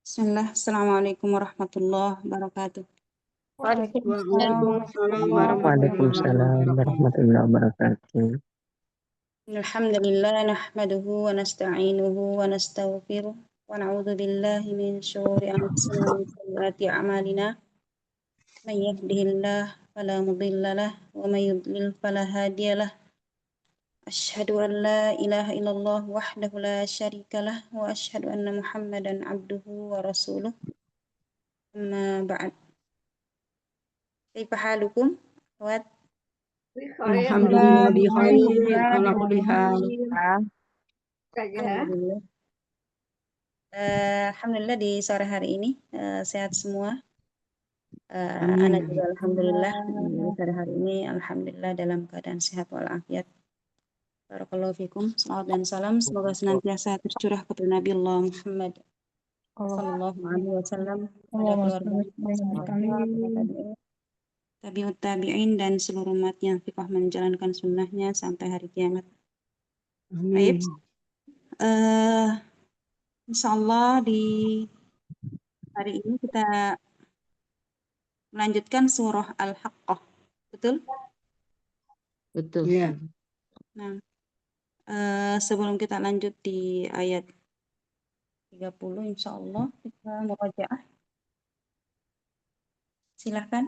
Bismillah. Assalamualaikum warahmatullahi wabarakatuh. Waalaikumsalam Waalaikumsalam warahmatullahi warahmatullahi wabarakatuh. wabarakatuh. Alhamdulillah nahmaduhu wa nasta'inuhu wa nastaghfiruh wa na'udzu billahi min syururi anfusina wa min sayyiati a'malina. May yahdihillah fala mudilla lah wa may yudlil fala hadiyalah. Asyhadu an la ilaha illallah wahdahu la syarika lah wa asyhadu anna Muhammadan abduhu wa rasuluh. Amma ba'd. Kaifa halukum? Wa Alhamdulillah bi khair Alhamdulillah ala bi kulli hal. khair. alhamdulillah. Alhamdulillah di sore hari ini sehat semua. Ana juga Amin. alhamdulillah di sore hari ini alhamdulillah dalam keadaan sehat walafiat. Barakallahu fikum. Salawat dan salam semoga senantiasa tercurah kepada Nabi Allah Muhammad sallallahu alaihi wasallam, pada keluarga, tabi'ut tabi'in dan seluruh umat yang fiqh menjalankan sunnahnya sampai hari kiamat. Baik. Amin. Insyaallah di hari ini kita melanjutkan surah Al-Haqqah. Betul? Betul. Iya. Nah, sebelum kita lanjut di ayat 30, insya Allah kita murajaah. Silahkan.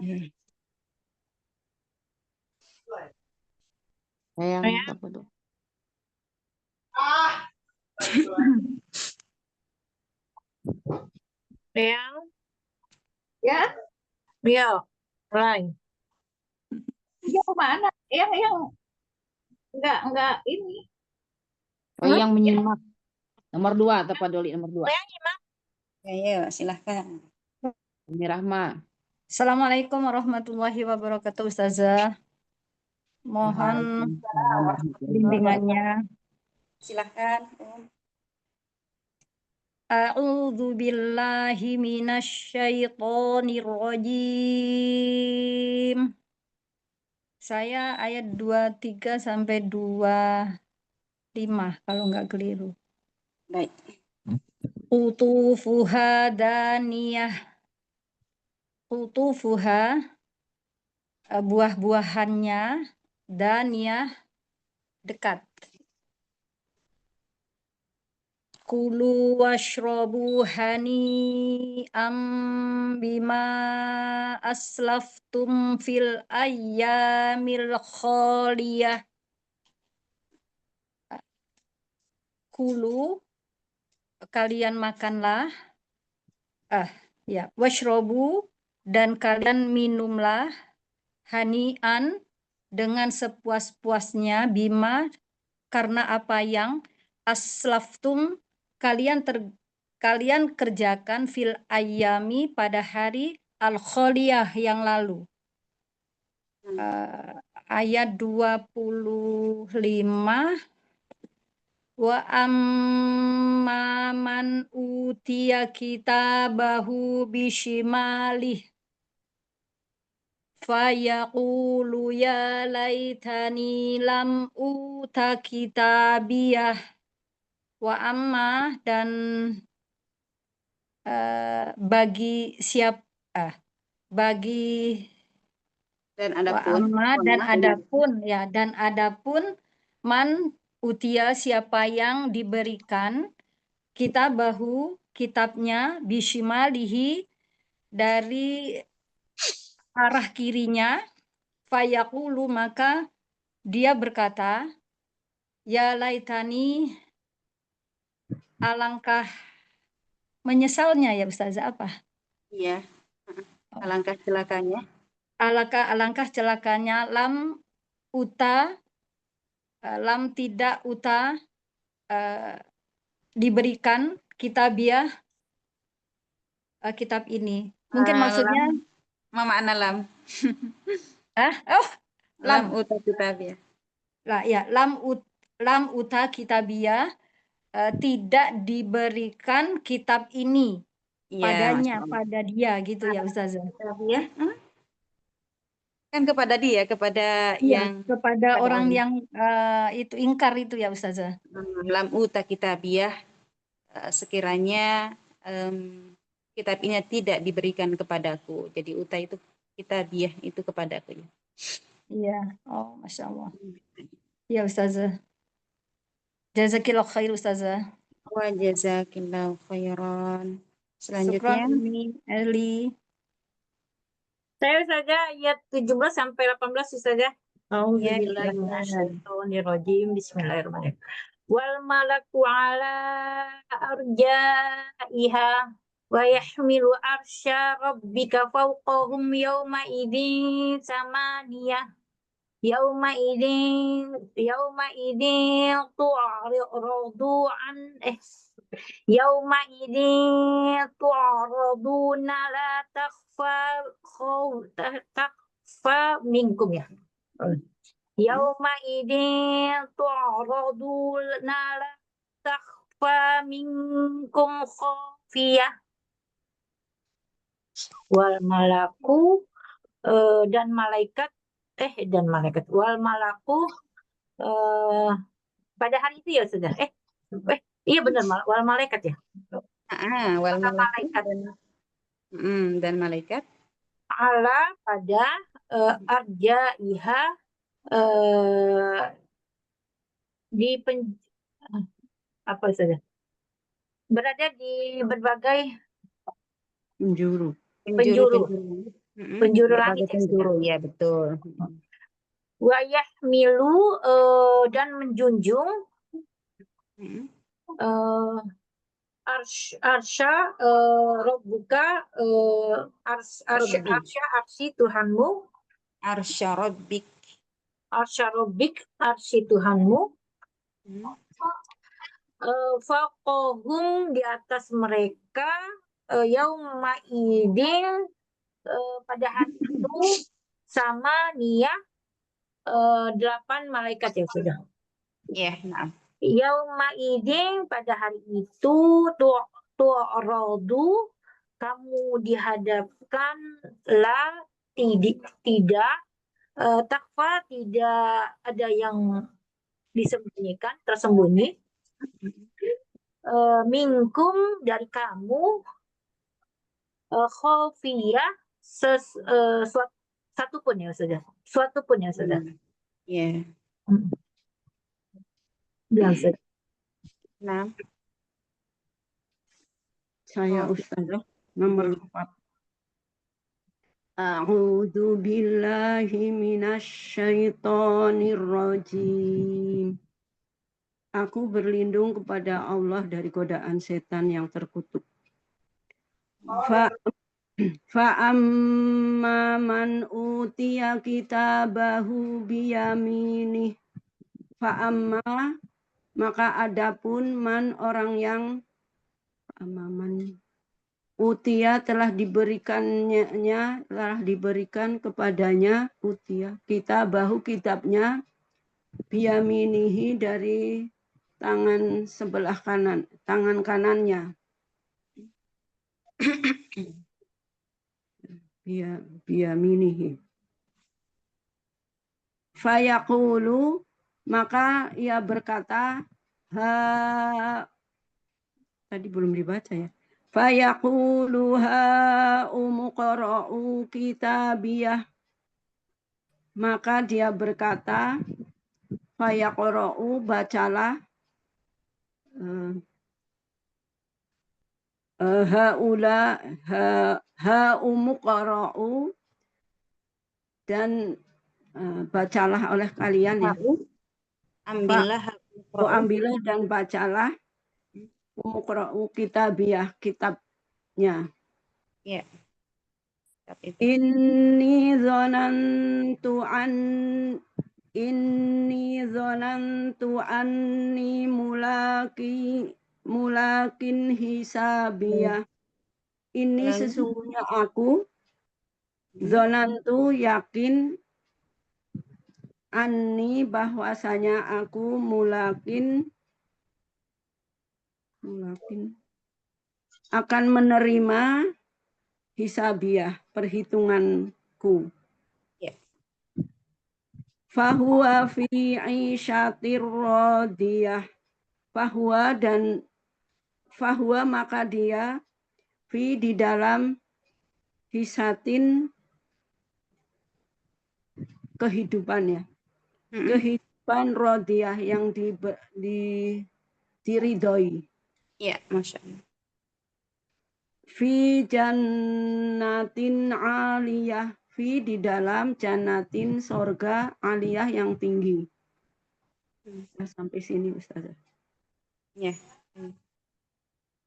Sayang, apa tuh? Yang Ya, ya lain. yang mana? Yang enggak ini. Oh, yang menyimak. Nomor 2 atau Pak Doli nomor 2? Ya, silahkan. Umi Rahma. Assalamualaikum warahmatullahi wabarakatuh, Ustazah. Mohon bimbingannya. Silahkan. A'udzu billahi minasyaitonir rajim. Saya ayat 23 sampai 25 kalau nggak keliru. Baik. Qutufuha daniyah. Qutufuha buah-buahannya daniyah dekat. Kulu washrobu hani'am bima aslaftum fil ayyamil khaliyah. Kulu, kalian makanlah. Washrobu, dan kalian minumlah. Hani'an, dengan sepuas-puasnya. Bima, karena apa yang aslaftum, kalian kerjakan fil ayyami, pada hari al-kholiyah yang lalu. Ayat 25. Wa amman utiya kitabahu bishimalih fayaqulu ya laitani lam uta kitabiyah. Wa amma, dan bagi Dan wa adapun. amma, dan adapun man utia, siapa yang diberikan kitabahu, kitabnya, bishimalihi, dari arah kirinya, fayaqulu, maka dia berkata, ya laitani, alangkah menyesalnya ya Ustazah, apa? Iya. Alangkah celakanya. Alangkah celakanya lam tidak diberikan kitabiah, kitab ini. Mungkin maksudnya Ma makna lam. lam uta kitabiyah. lam uta kitabiah, tidak diberikan kitab ini padanya, pada dia, gitu ya Ustazah. Kitabiyah. Kan kepada dia, kepada yang kepada orang yang itu ingkar itu ya Ustazah. lam uta kitabiyah, sekiranya kitab ini tidak diberikan kepadaku. Jadi uta itu kitabiah itu kepadaku. Iya. Oh, Masya Allah. Ya Ustazah. Jazakillah khair Ustazah. Wa jazakillahu khairan. Syukran Selanjutnya, Umi Eli. Saya saja ayat 17 sampai 18 saja. ya A'udzubillahi silakan. minasyaitonirrajim. Bismillahirrahmanirrahim. Wal malaku ala arjaiha wa yahmilu arsya rabbika fawqahum yawma idin samaniyah. Yauma idin tu'radu an yauma idin tu'raduna la takfa minkum ya. Yauma idin tu'raduna la takfa minkum khafiyah. Wal malaku dan malaikat wal malaku pada hari itu ya sudah iya benar wal malaikat ya Wal maka malaku malaikat dan malaikat ala pada arjaiha di apa saja berada di berbagai Penjuru. penjuru langit ya, penjuru ya betul. wa yahmilu dan menjunjung arsya robbuka arsy Tuhanmu Arsya rabbik. arsy Tuhanmu faqahum di atas mereka yauma idin pada hari itu sama niat 8 malaikat ya sudah. Ya, nah. Yauma idin pada hari itu tu'radu kamu dihadapkan la tidak takfa tidak ada yang disembunyikan tersembunyi minkum dari kamu khafiyah suatu pun ya sudah Ya. bilang saja. Nah, Saya Ustazah nomor 4. A'udzu billahi minasyaitonir rajim. Aku berlindung kepada Allah dari godaan setan yang terkutuk. Fa'amma man utiya kitabahu biyaminih. Fa'amma maka adapun man orang yang utia telah diberikan kepadanya kitabahu kitabnya biyaminihi dari tangan sebelah kanan, tangan kanannya. Biyaminihi. Fayaqulu maka ia berkata tadi belum dibaca ya. Fayaqulu umuqra'u kitabiyah. Maka dia berkata fayaqra'u bacalah umuqra'u dan bacalah oleh kalian ya. Ambillah dan bacalah umuqra'u kitabiyah kitabnya. Ya. Inni zonantu anni mulakin hisabiyah. Ini sesungguhnya aku zonantu yakin anni bahwasanya aku mulakin akan menerima hisabiyah perhitunganku. Ya. Fahuwa fi 'isyatir radiyah. Fahuwa maka dia Fi di dalam hisatin kehidupan ya. Kehidupan rodiyah yang diridhoi. Ya, Masya Allah. Fi jannatin aliyah. Fi di dalam jannatin sorga aliyah yang tinggi. Nah, sampai sini Ustazah. Ya.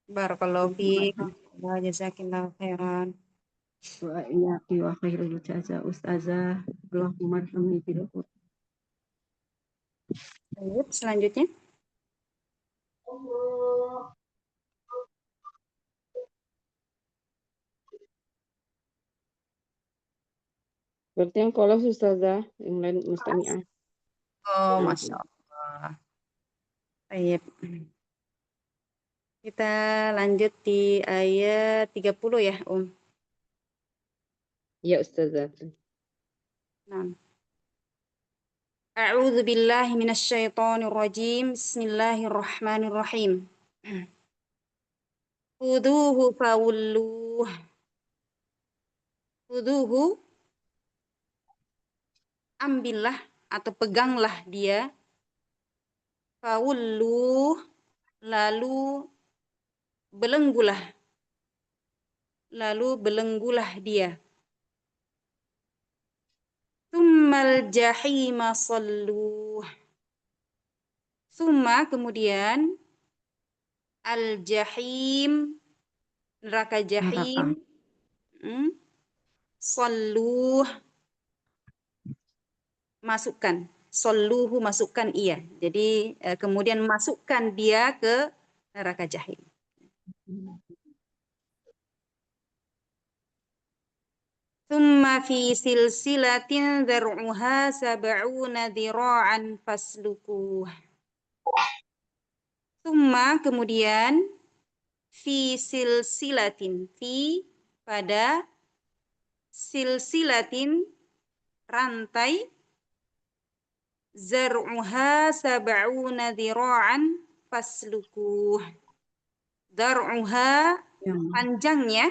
Barakallahu fiik. Wa jazakillahu khairan. Wa iyaki wa khairul jazaa Ustazah. Allahumma arhamni bil Qur'an. Lanjut, selanjutnya. Berarti yang kolos Ustazah, yang lain mustami'ah. Oh, Masya Allah. Baik. Kita lanjut di ayat 30 ya, Iya Ustazah. Nah. A'udzu billahi minasyaitonir rajim. Bismillahirrahmanirrahim. Khuduhu fawulluh. Khuduhu, ambillah atau peganglah dia. Fawulluh, lalu belenggulah. Lalu belenggulah dia. Tsummal jahima salluh. Summa, kemudian al-jahim, neraka jahim. Salluh, masukkan. Salluhu, masukkan ia. Jadi kemudian masukkan dia ke neraka jahim. Tsumma fi silsilatin dzar'uha sab'una dzira'an faslukuh. Tsumma, kemudian fi silsilatin, fi pada silsilatin rantai, zar'uha sab'una dzira'an faslukuh. Zar'uha, panjangnya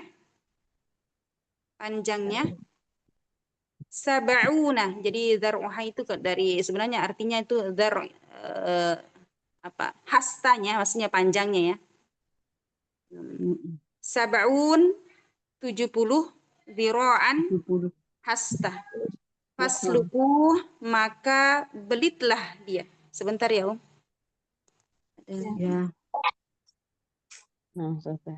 sab'una. Jadi zar'uha itu dari sebenarnya artinya itu hastanya, maksudnya panjangnya ya. Sab'un, 70, dzira'an, hasta. Faslukuh, maka belitlah dia. Sebentar ya, Ya. Nah, Ustazah.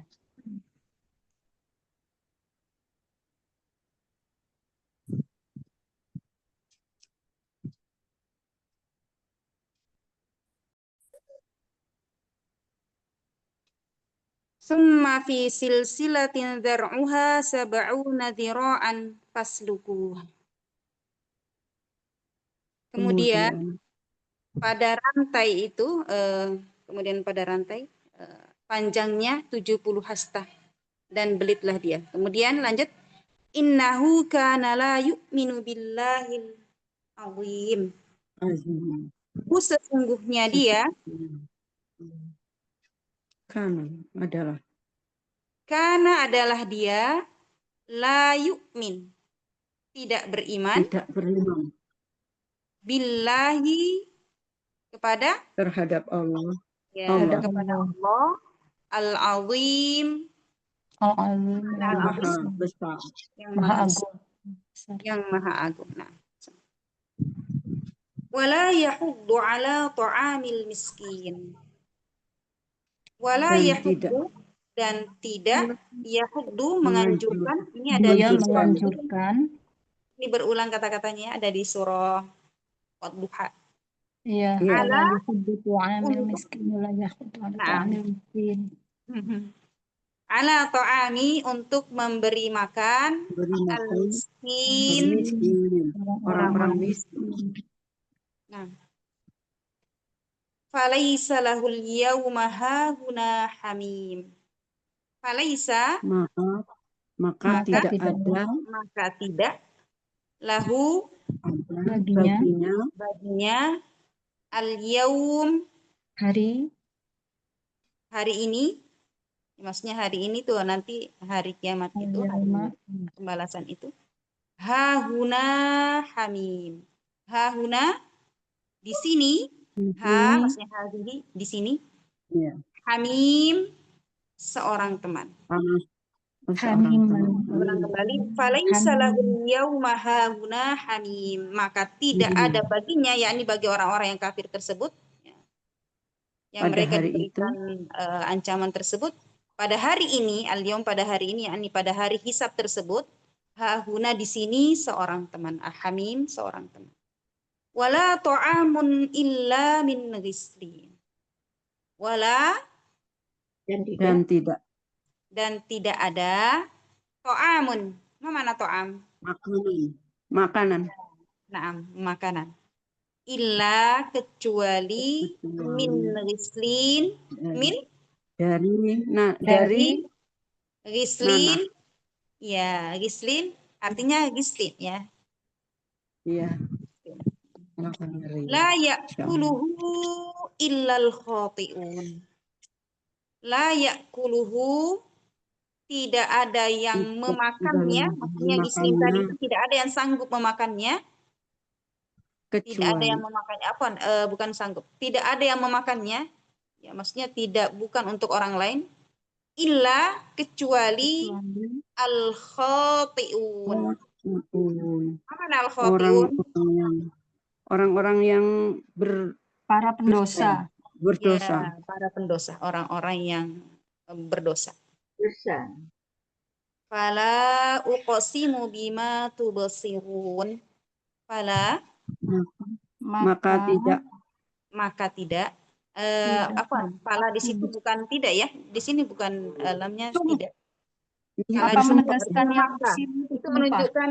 Summa fi silsilatin dzar'uha sab'una dzira'an faslukuh. Kemudian pada rantai itu, panjangnya 70 hasta dan belitlah dia. Kemudian lanjut, innahu kana la yu'minu billahil azim. Sesungguhnya dia adalah dia la yu'min, tidak beriman billahi, kepada terhadap Allah. Ya, kepada Allah al-azim, Maha besar, yang maha agung. Nah. Wala yahuddu ala ta'amil miskin. Wala yahuddu, dan tidak yahuddu, menganjurkan. Ini ada di menganjurkan. Ini berulang kata-katanya, ada di surah Ad-Duha. Iya, ala yahuddu ta'amil miskin, wala yahuddu ala ta'amil miskin. Ala ta'ami, untuk memberi makan al-miskin, orang-orang miskin. Nah. Falaisa lahul yawma hahuna hamim. Falaisa, maka tidak ada, lahu, baginya al-yawm, hari ini, Maksudnya hari ini tuh nanti hari kiamat itu, hari Kiamat. pembalasan itu. Hahuna hamim. Hahuna di sini. Ha maksudnya hadhihi di sini. Iya. Hamim seorang teman. Panas. Seorang Hamiman. teman. Ulang kembali. Falaisa Hamim. lahul yauma hahuna hamim. Maka tidak ada baginya, yakni bagi orang-orang yang kafir tersebut, yang Pada mereka hari diberikan ancaman tersebut. Pada hari ini, al-yaum pada hari ini, yakni pada hari hisab tersebut, hahuna di sini seorang teman. Hamim seorang teman. Wala ta'amun illa min ghislin. Wala dan tidak ada ta'amun. Apa mana ta'am? makanan. Naam, makanan. Illa kecuali min ghislin. Min Dari ghislin. Ya, ghislin artinya ghislin ya. Iya. La ya'kuluhu illal khati'un. La ya'kuluhu, tidak ada yang memakannya. Maksudnya ghislin tadi itu tidak ada yang sanggup memakannya. Tidak ada yang memakannya. Bukan sanggup. Tidak ada yang memakannya. Ya, maksudnya bukan untuk orang lain. Illa kecuali al-khati'un. Apa al-khati'un? Orang-orang yang Para pendosa. berdosa. Ya, para pendosa, orang-orang yang berdosa. Fala uqsimu bima tubsirun. Fala Maka tidak. Fala di situ bukan tidak ya. Di sini bukan lamnya tidak. Apa menegaskan yang Itu menunjukkan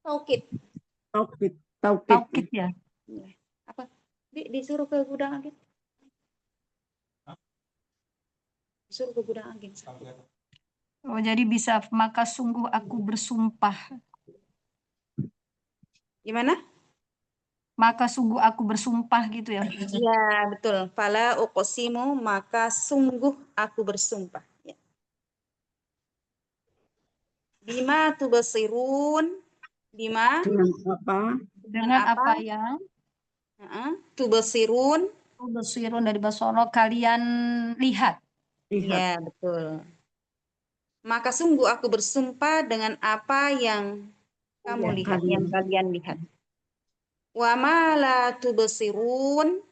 taukid. Taukid ya. Apa? Disuruh ke gudang angin. Disuruh ke gudang angin. Oh, jadi bisa maka sungguh aku bersumpah. Gimana? Maka sungguh aku bersumpah gitu ya. Ya, betul. Fala uqsimu, maka sungguh aku bersumpah. Ya. Bima tubsirun. Bima dengan apa? Dengan apa yang tubsirun. Tubsirun dari basono kalian lihat. Ya, betul. Maka sungguh aku bersumpah dengan apa yang kamu lihat, yang kalian lihat. Wa ma la tubsirun,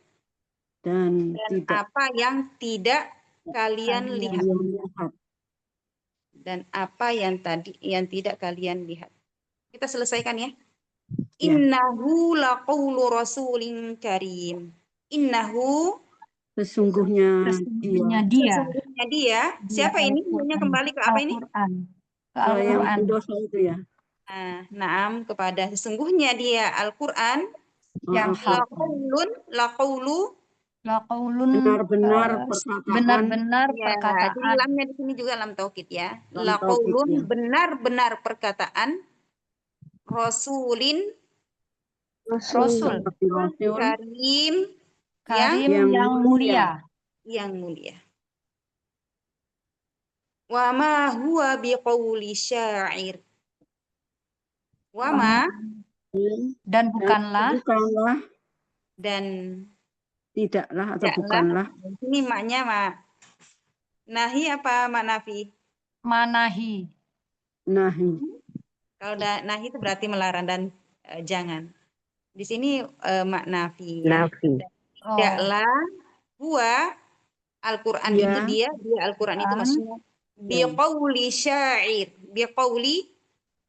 dan apa yang tidak kalian lihat. Dan apa yang tidak kalian lihat. Kita selesaikan ya. Innahu laqaulu rasulin karim. Innahu Sesungguhnya dia. Sesungguhnya dia. Siapa ini? Ini kembali ke apa ini? Ke Al-Quran. Yang dosa itu ya. Naam, kepada sesungguhnya dia Al-Quran yang laqaulu benar-benar perkataan. Jadi lamnya di sini juga lam taukid ya. Laqaulun benar-benar perkataan Rasul karim yang mulia. Yang mulia. Wa ma huwa biqauli syair. Wa ma dan bukanlah dan tidaklah atau bukanlah. Ini maknya nahi apa manafi? Manahi. Nahi. Kalau nahi itu berarti melarang dan jangan. Di sini maknafi. Tidaklah huwa Al-Quran itu dia Al-Quran itu maksudnya biqauli syair.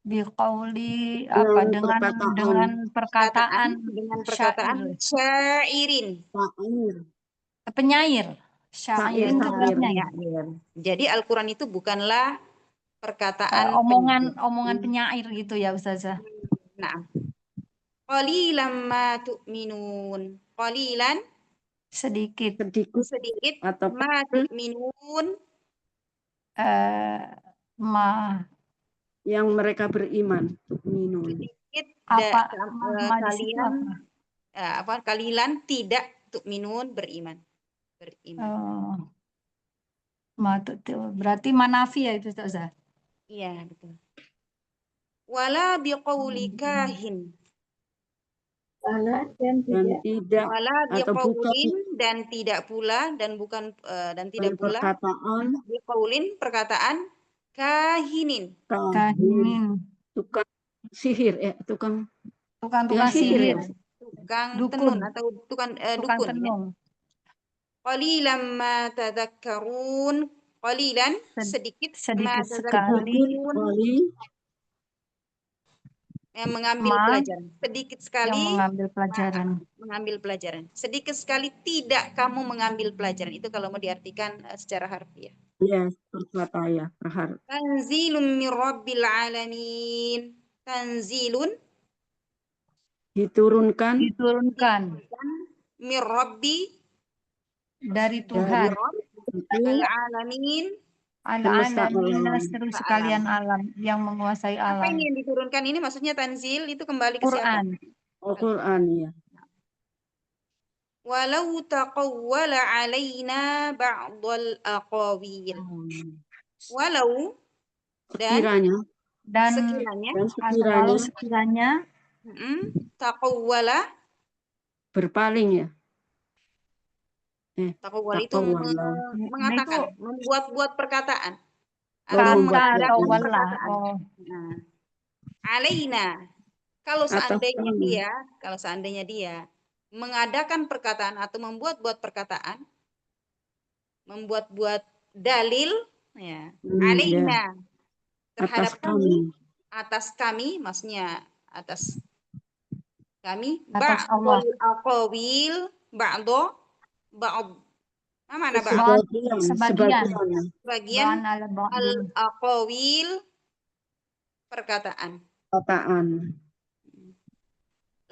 Biqauli apa dengan perkataan syairin. Penyair. Syair itu penyair. Jadi Al-Quran itu bukanlah perkataan omongan penyair gitu ya Ustazah. Nah. Qalilan ma tu'minun. Qalilan sedikit atau ma tu'minun yang mereka beriman. Tu'minun. Sedikit kalian kalilan tidak tu'minun beriman. Berarti manafi ya itu Ustazah. Iya, betul. Wala biqauli kahin. Dan tidak Wala atau bukan biqaulin dan tidak pula dan bukan dan tidak pula perkataan biqaulin perkataan kahinin. kahin, Kahinin, tukang sihir, tukang tukang sihir ya. sihir, Tukang dukun, tenun atau tukang tukang dukun ya. tenung. Qalilan ma tadhakkarun. Qalilan sedikit ma Sedikit sekali tadhakkarun Kali yang mengambil ma pelajaran. Sedikit yang sekali mengambil pelajaran. mengambil pelajaran. Sedikit sekali tidak kamu mengambil pelajaran. Itu kalau mau diartikan secara harfiah. ya berkata ya perhar. Tanzilun min rabbil alamin. Tanzilun Diturunkan Diturunkan min rabbi dari dari Tuhan. itu al-alamin. semesta Al-alamin alam. seluruh sekalian alam yang menguasai Apa alam. ini yang diturunkan ini? Maksudnya tanzil itu kembali ke siapa? Quran. Al-Quran ya. Walau taqawwala alaina ba'dal aqawil. Walau dan Sekiranya Dan sekiranya walau sekiranya taqawwala berpaling ya. taqawwala itu Taqawwala. mengatakan, membuat-buat perkataan atau membuat mengadakan atau wala. perkataan. Oh, Nah, alaina kalau Atau kami. seandainya dia mengadakan perkataan atau membuat-buat perkataan, membuat-buat dalil ya. Alaina terhadap Atas kami. atas kami maksudnya atas kami atas Allah. ba'dul aqawil ba'd mana ba'd Sebagian. bagian Ba'an ala ba'dil. al-aqawil perkataan.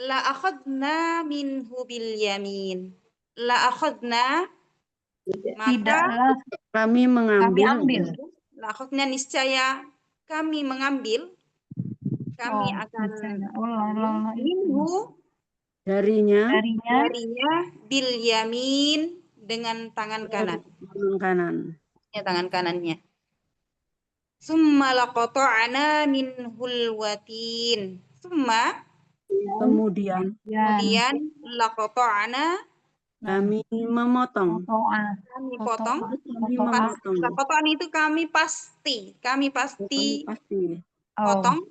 La akhadna minhu bil yamin. La akhadna maka Tidaklah kami kami mengambil. ambil. La akhadna niscaya kami mengambil. Kami akan minhu darinya bil yamin dengan tangan kanan. Tangan kanan. Ya, tangan kanannya. Summa laqata'na minhul watin. Summa Kemudian laqata'na kami memotong. kami potong. Kami memotong. Laqata'na itu kami pasti potong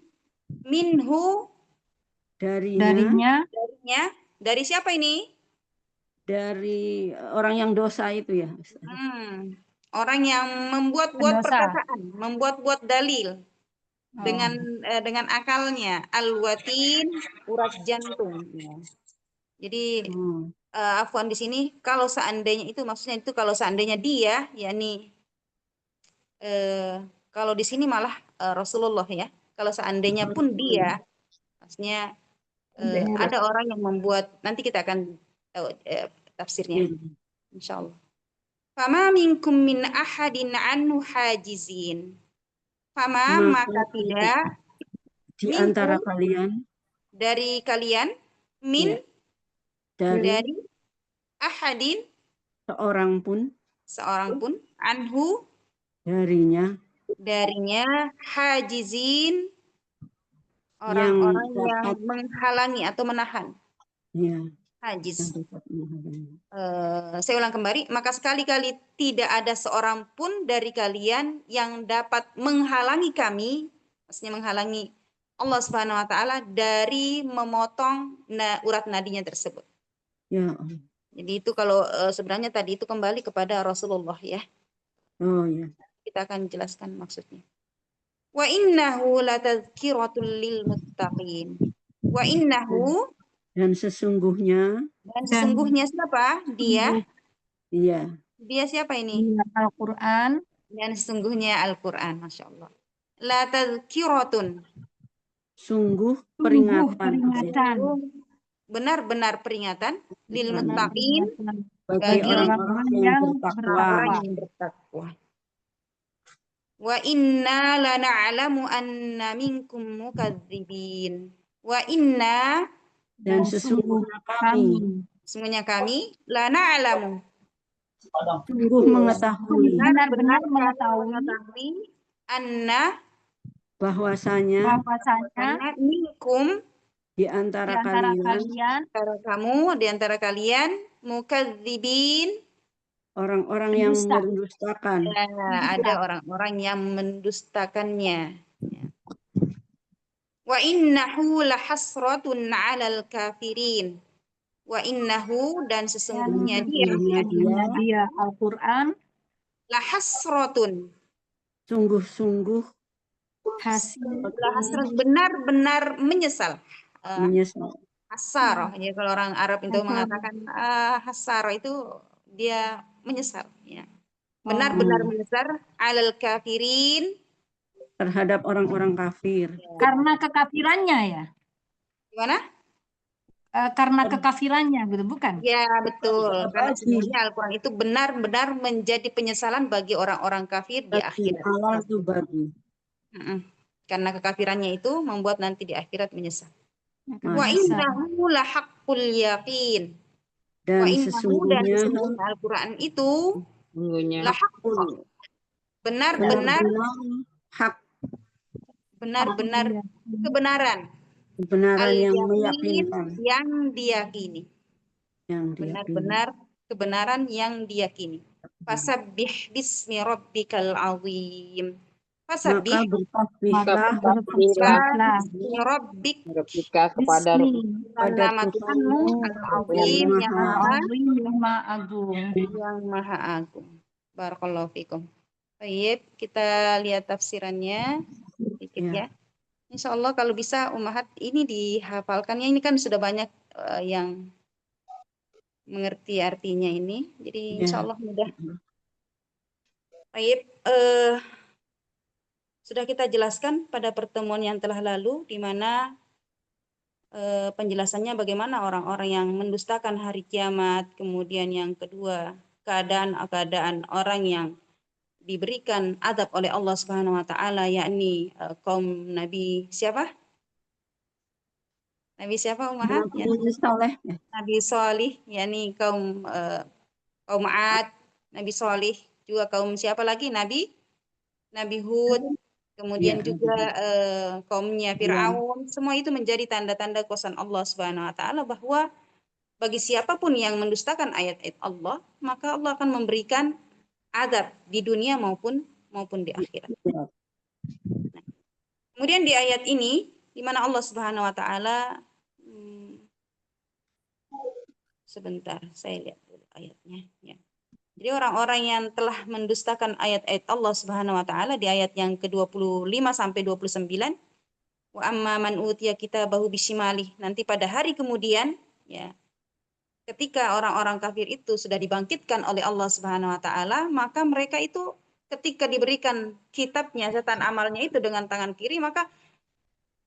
minhu darinya dari siapa ini? Dari orang yang dosa itu ya. Orang yang membuat-buat perkataan, membuat-buat dalil dengan akalnya. Al-watin urat jantung. Ya. Jadi afwan di sini kalau seandainya itu maksudnya itu kalau seandainya dia, yakni kalau di sini malah Rasulullah ya. Kalau seandainya pun dia, maksudnya ada orang yang membuat, nanti kita akan tafsirnya, insyaallah. Fama minkum min ahadin anhu hajizin. Fama maka tidak di antara kalian dari kalian dari ahadin seorang pun anhu darinya hajizin orang-orang yang menghalangi atau menahan. Ya. Hajiz. Saya ulang kembali, maka sekali-kali tidak ada seorang pun dari kalian yang dapat menghalangi kami, maksudnya menghalangi Allah Subhanahu wa taala dari memotong urat nadinya tersebut. Ya. Jadi itu kalau sebenarnya tadi itu kembali kepada Rasulullah ya. Oh ya. Kita akan jelaskan maksudnya. Wa innahu latadzkiratul lil muttaqin. Wa innahu dan sesungguhnya siapa? Dia siapa ini? Al-Quran. Dan sesungguhnya Al-Quran, Masya Allah. La tazkiratun. Sungguh peringatan. Benar-benar peringatan. Lil muttaqin. Bagi orang-orang yang bertakwa. Wa inna lana'lamu anna minkum mukadzibin. Wa inna dan sesungguhnya kami la na'lamu Sungguh mengetahui benar-benar kalian mengetahui anna bahwasanya bahwasanya minkum di di antara antara kalian kalian di antara kalian mukadzibin, orang-orang yang Pendusta. mendustakan. ya, ada orang-orang yang mendustakannya. Ya. Wa innahu lahasratun 'alal kafirin. Wa innahu dan sesungguhnya dia Sesungguhnya dia Al-Quran lahasratun. sungguh-sungguh hasil Lahasrat benar-benar menyesal. menyesal. Hasar. Ya, kalau orang Arab itu mengatakan hasar itu dia menyesal. Ya. Benar-benar menyesal alal kafirin. Terhadap orang-orang kafir. karena kekafirannya ya. Gimana? Karena kekafirannya gitu, bukan? Ya, betul. Karena Bagi. sebenarnya Al-Quran itu benar-benar menjadi penyesalan bagi orang-orang kafir di Bagi akhirat. awal itu bagi. Karena kekafirannya itu membuat nanti di akhirat menyesal. Wa Menyesal. innahu lahaqqul yaqin. Wa Dan innahu dan sesungguhnya sesungguhnya Al-Quran itu Sungguhnya. lahaqqul. Benar-benar benar-benar hak benar-benar kebenaran. kebenaran yang Al-yaqin meyakinkan. yang diyakini. Yang diyakini. Benar-benar kebenaran yang diyakini. Fasabbih bismi rabbikal azim. Maka Fasabbih bertasbihlah bismi rabbik Replika kepada Bismi dengan pada nama Tuhanmu al-azim yang yang maha maha Al-Azim yang Maha Agung. agung. Barakallahu fikum. Baik, kita lihat tafsirannya sedikit ya. Insya Allah kalau bisa Ummahat ini dihafalkannya, ini kan sudah banyak yang mengerti artinya ini. Jadi insya Allah mudah. Baik, sudah kita jelaskan pada pertemuan yang telah lalu di mana penjelasannya bagaimana orang-orang yang mendustakan hari kiamat, kemudian yang kedua keadaan orang yang diberikan adab oleh Allah Subhanahu wa taala, yakni kaum Nabi siapa? Nabi siapa Ummahat? Ya. Nabi Saleh. Nabi Shalih, yakni kaum Ad, Nabi Shalih, juga kaum siapa lagi? Nabi Hud, kemudian juga kaumnya Fir'aun. Semua itu menjadi tanda-tanda kuasa Allah Subhanahu wa taala bahwa bagi siapapun yang mendustakan ayat-ayat Allah, maka Allah akan memberikan adab di dunia maupun di akhirat. Nah, kemudian di ayat ini di mana Allah Subhanahu wa taala sebentar saya lihat dulu ayatnya ya. Jadi orang-orang yang telah mendustakan ayat-ayat Allah Subhanahu wa taala di ayat yang ke-25 sampai 29, wa amma man utiya kitabahu bisyimali, nanti pada hari kemudian ya, ketika orang-orang kafir itu sudah dibangkitkan oleh Allah Subhanahu wa taala, maka mereka itu ketika diberikan kitabnya, catatan amalnya itu dengan tangan kiri, maka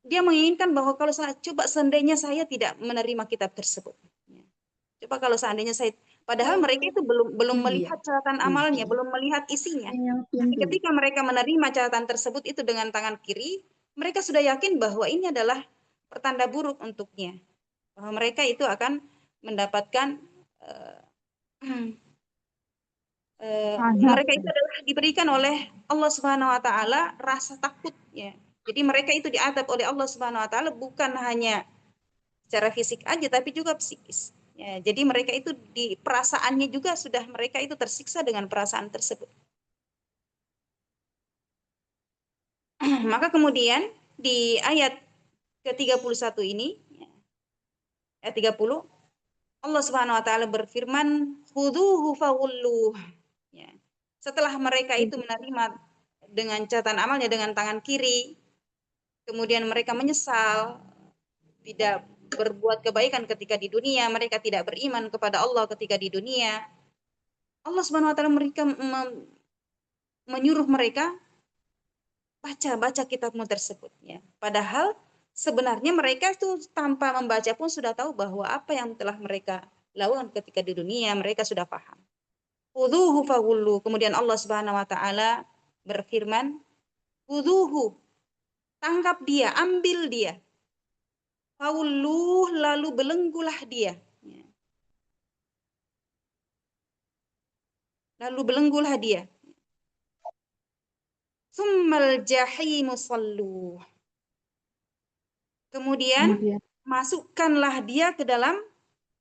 dia menginginkan bahwa kalau coba seandainya saya tidak menerima kitab tersebut. Coba kalau seandainya saya, padahal mereka itu belum melihat catatan amalnya, belum melihat isinya. Tapi ketika mereka menerima catatan tersebut itu dengan tangan kiri, mereka sudah yakin bahwa ini adalah pertanda buruk untuknya, bahwa mereka itu akan mendapatkan mereka itu adalah diberikan oleh Allah Subhanahu wa taala rasa takut ya. Jadi mereka itu diadab oleh Allah Subhanahu wa taala bukan hanya secara fisik aja tapi juga psikis. Ya, jadi mereka itu di perasaannya juga sudah mereka itu tersiksa dengan perasaan tersebut. Maka kemudian di ayat ke-31 ini ayat 30 Allah Subhanahu wa taala berfirman khudhuhu faghulluh. Ya. Setelah mereka itu menerima dengan catatan amalnya dengan tangan kiri, kemudian mereka menyesal tidak berbuat kebaikan ketika di dunia, mereka tidak beriman kepada Allah ketika di dunia. Allah Subhanahu wa taala menyuruh mereka baca kitabmu tersebut ya. Padahal sebenarnya mereka itu tanpa membaca pun sudah tahu bahwa apa yang telah mereka lakukan ketika di dunia mereka sudah paham. Khudhuhu faghullu. Kemudian Allah Subhanahu wa taala berfirman, "Khudhuhu." Tangkap dia, ambil dia. Faghulluh, lalu belenggulah dia. lalu belenggulah dia. Tsummal jahimu salluh. Kemudian masukkanlah dia ke dalam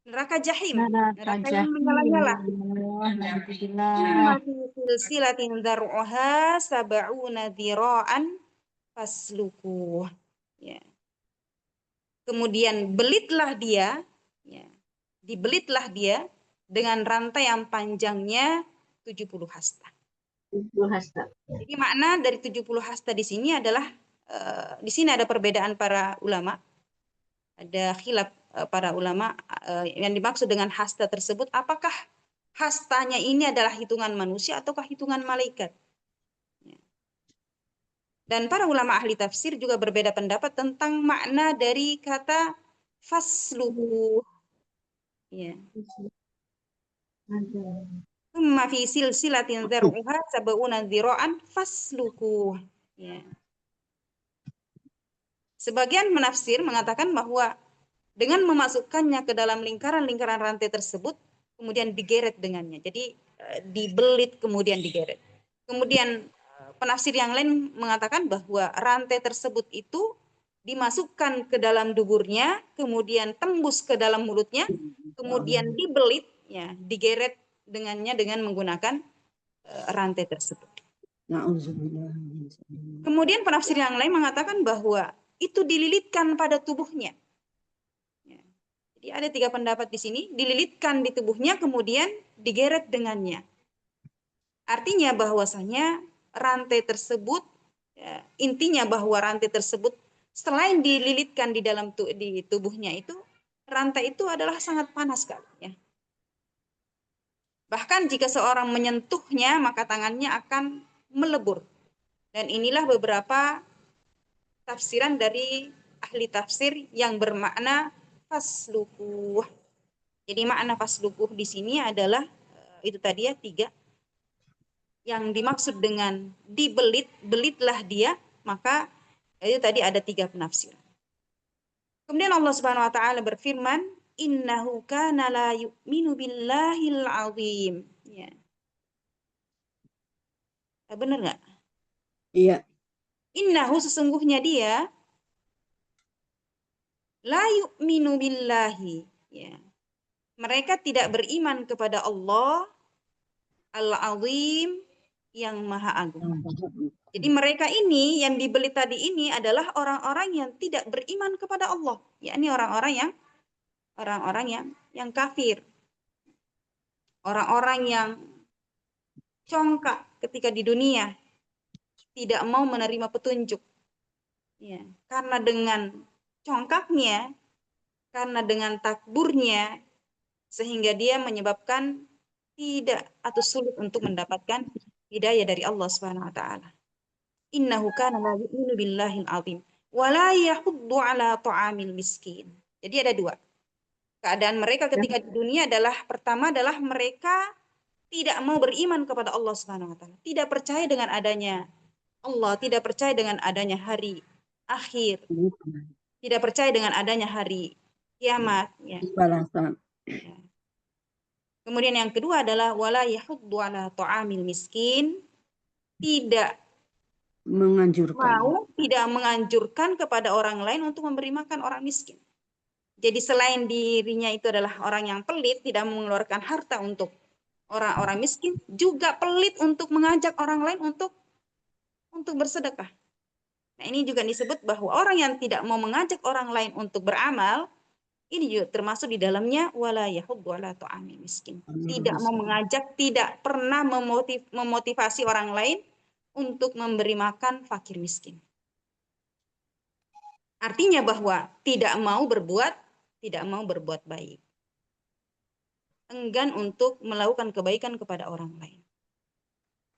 neraka jahim, neraka yang menyala-nyala. Tsumma fi silsilatin dzar'uha sab'una dzira'an faslukuh. Ya. Kemudian belitlah dia, ya, dibelitlah dia dengan rantai yang panjangnya 70 hasta. Jadi makna dari 70 hasta di sini adalah di sini ada perbedaan para ulama. Ada khilaf para ulama yang dimaksud dengan hasta tersebut, apakah hastanya ini adalah hitungan manusia ataukah hitungan malaikat? Ya. Dan para ulama ahli tafsir juga berbeda pendapat tentang makna dari kata fasluku. Ya. Tsumma fi silsilatin dzar'uha sab'una dzira'an fasluku. Ya. Sebagian menafsir mengatakan bahwa dengan memasukkannya ke dalam lingkaran-lingkaran rantai tersebut, kemudian digeret dengannya. Jadi dibelit kemudian digeret. Kemudian penafsir yang lain mengatakan bahwa rantai tersebut itu dimasukkan ke dalam duburnya, kemudian tembus ke dalam mulutnya, kemudian dibelit, ya, digeret dengannya dengan menggunakan rantai tersebut. Kemudian penafsir yang lain mengatakan bahwa itu dililitkan pada tubuhnya. Ya. Jadi ada 3 pendapat di sini, dililitkan di tubuhnya, kemudian digeret dengannya. Artinya bahwasanya rantai tersebut, ya, intinya bahwa rantai tersebut selain dililitkan di dalam di tubuhnya itu, rantai itu adalah sangat panas sekali. Ya. Bahkan jika seorang menyentuhnya, maka tangannya akan melebur. Dan inilah beberapa tafsiran dari ahli tafsir yang bermakna faslukuh. Jadi makna faslukuh di sini adalah itu tadi ya 3. Yang dimaksud dengan dibelit, belitlah dia, maka itu tadi ada 3 penafsiran. Kemudian Allah Subhanahu wa taala berfirman, innahu kana la yu'minu billahil azim. Ya. Benar enggak? Iya. Innahu sesungguhnya dia la yu'minu billahi. Ya. Mereka tidak beriman kepada Allah Al-Azim yang Maha Agung. Jadi mereka ini yang dibeli tadi ini adalah orang-orang yang tidak beriman kepada Allah, yakni orang-orang yang kafir. Orang-orang yang congkak ketika di dunia, tidak mau menerima petunjuk. Ya, karena dengan congkaknya, karena dengan takburnya, sehingga dia menyebabkan tidak atau sulit untuk mendapatkan hidayah dari Allah Subhanahu wa taala. Innahu kana la yu'minu billahil azim wa la yahuddu ala ta'amil miskin. Jadi ada 2. Keadaan mereka ketika di dunia adalah pertama adalah mereka tidak mau beriman kepada Allah Subhanahu wa taala, tidak percaya dengan adanya Allah, tidak percaya dengan adanya hari akhir, tidak percaya dengan adanya hari kiamat, ya. Balasan. Ya. Kemudian yang kedua adalah wala yahuddu ala ta'amil miskin, tidak menganjurkan kepada orang lain untuk memberi makan orang miskin. Jadi selain dirinya itu adalah orang yang pelit, tidak mengeluarkan harta untuk orang-orang miskin, juga pelit untuk mengajak orang lain untuk bersedekah. Nah, ini juga disebut bahwa orang yang tidak mau mengajak orang lain untuk beramal, ini juga termasuk di dalamnya wala yahuddu ala ta'amil miskin. Tidak mau mengajak, tidak pernah memotivasi orang lain untuk memberi makan fakir miskin. Artinya bahwa tidak mau berbuat baik. Enggan untuk melakukan kebaikan kepada orang lain.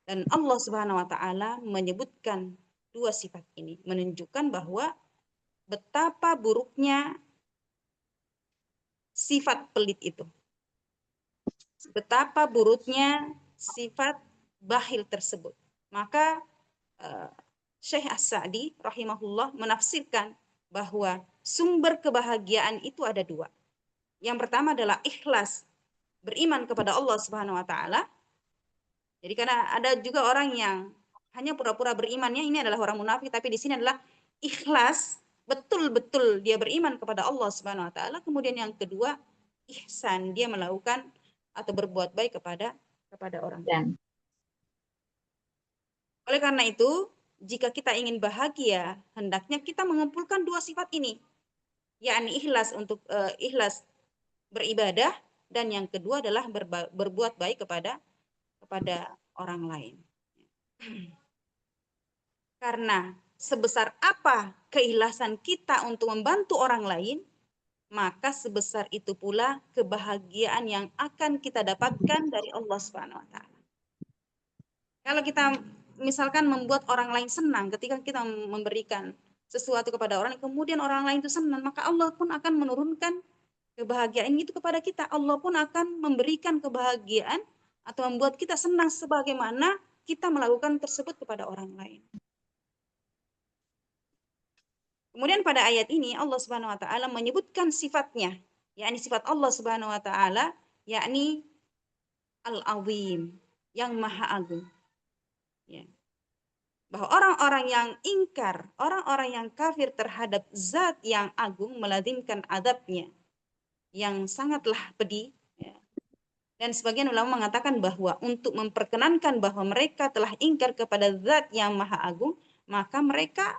Dan Allah Subhanahu wa taala menyebutkan 2 sifat ini, menunjukkan bahwa betapa buruknya sifat pelit itu. Betapa buruknya sifat bakhil tersebut. Maka Syekh As-Sa'di rahimahullah menafsirkan bahwa sumber kebahagiaan itu ada 2. Yang pertama adalah ikhlas, beriman kepada Allah Subhanahu wa taala. Jadi karena ada juga orang yang hanya pura-pura berimannya, ini adalah orang munafik, tapi di sini adalah ikhlas, betul-betul dia beriman kepada Allah Subhanahu wa taala. Kemudian yang kedua, ihsan, dia melakukan atau berbuat baik kepada orang lain. Oleh karena itu, jika kita ingin bahagia, hendaknya kita mengumpulkan dua sifat ini, yakni ikhlas untuk ikhlas beribadah, dan yang kedua adalah berbuat baik kepada orang lain. Karena sebesar apa keikhlasan kita untuk membantu orang lain, maka sebesar itu pula kebahagiaan yang akan kita dapatkan dari Allah Subhanahu wa taala. Kalau kita misalkan membuat orang lain senang ketika kita memberikan sesuatu kepada orang, kemudian orang lain itu senang, maka Allah pun akan menurunkan kebahagiaan itu kepada kita. Allah pun akan memberikan kebahagiaan atau membuat kita senang sebagaimana kita melakukan tersebut kepada orang lain. Kemudian pada ayat ini Allah Subhanahu wa taala menyebutkan sifatnya, yakni sifat Allah Subhanahu wa taala, yakni Al-Azim, yang Maha Agung. Ya. Bahwa orang-orang yang ingkar, orang-orang yang kafir terhadap zat yang agung melazimkan adabnya yang sangatlah pedih. Ya. Dan sebagian ulama mengatakan bahwa untuk memperkenankan bahwa mereka telah ingkar kepada zat yang Maha Agung, maka mereka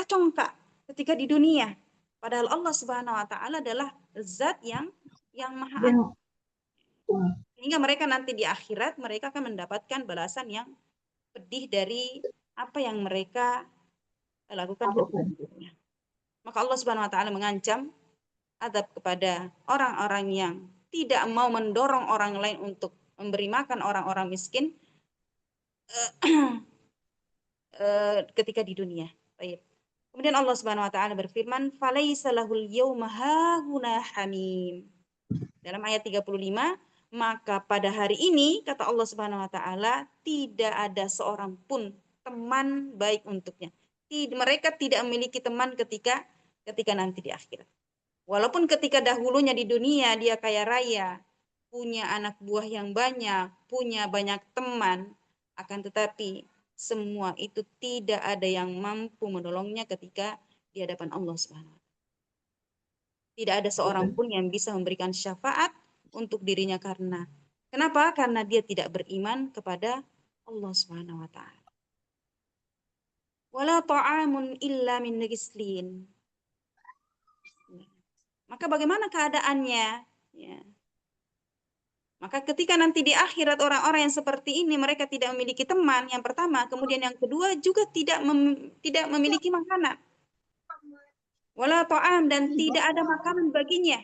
congkak ketika di dunia. Padahal Allah Subhanahu wa taala adalah zat yang Maha Agung. Sehingga mereka nanti di akhirat mereka akan mendapatkan balasan yang pedih dari apa yang mereka lakukan di dunia. Maka Allah Subhanahu wa taala mengancam azab kepada orang-orang yang tidak mau mendorong orang lain untuk memberi makan orang-orang miskin ketika di dunia. Baik. Kemudian Allah Subhanahu wa taala berfirman, "Falaisa lahul yauma hahuna hamim." Dalam ayat 35, maka pada hari ini kata Allah Subhanahu wa taala tidak ada seorang pun teman baik untuknya. Mereka tidak memiliki teman ketika nanti di akhirat. Walaupun ketika dahulunya di dunia dia kaya raya, punya anak buah yang banyak, punya banyak teman, akan tetapi semua itu tidak ada yang mampu menolongnya ketika di hadapan Allah Subhanahu wa taala. Tidak ada seorang pun yang bisa memberikan syafaat untuk dirinya kenapa? Karena dia tidak beriman kepada Allah Subhanahu wa taala. Wala ta'amun illa min ghislin. Maka bagaimana keadaannya? Ya. Maka ketika nanti di akhirat orang-orang yang seperti ini mereka tidak memiliki teman yang pertama, kemudian yang kedua juga tidak memiliki makanan. Wala ta'am, dan tidak ada makanan baginya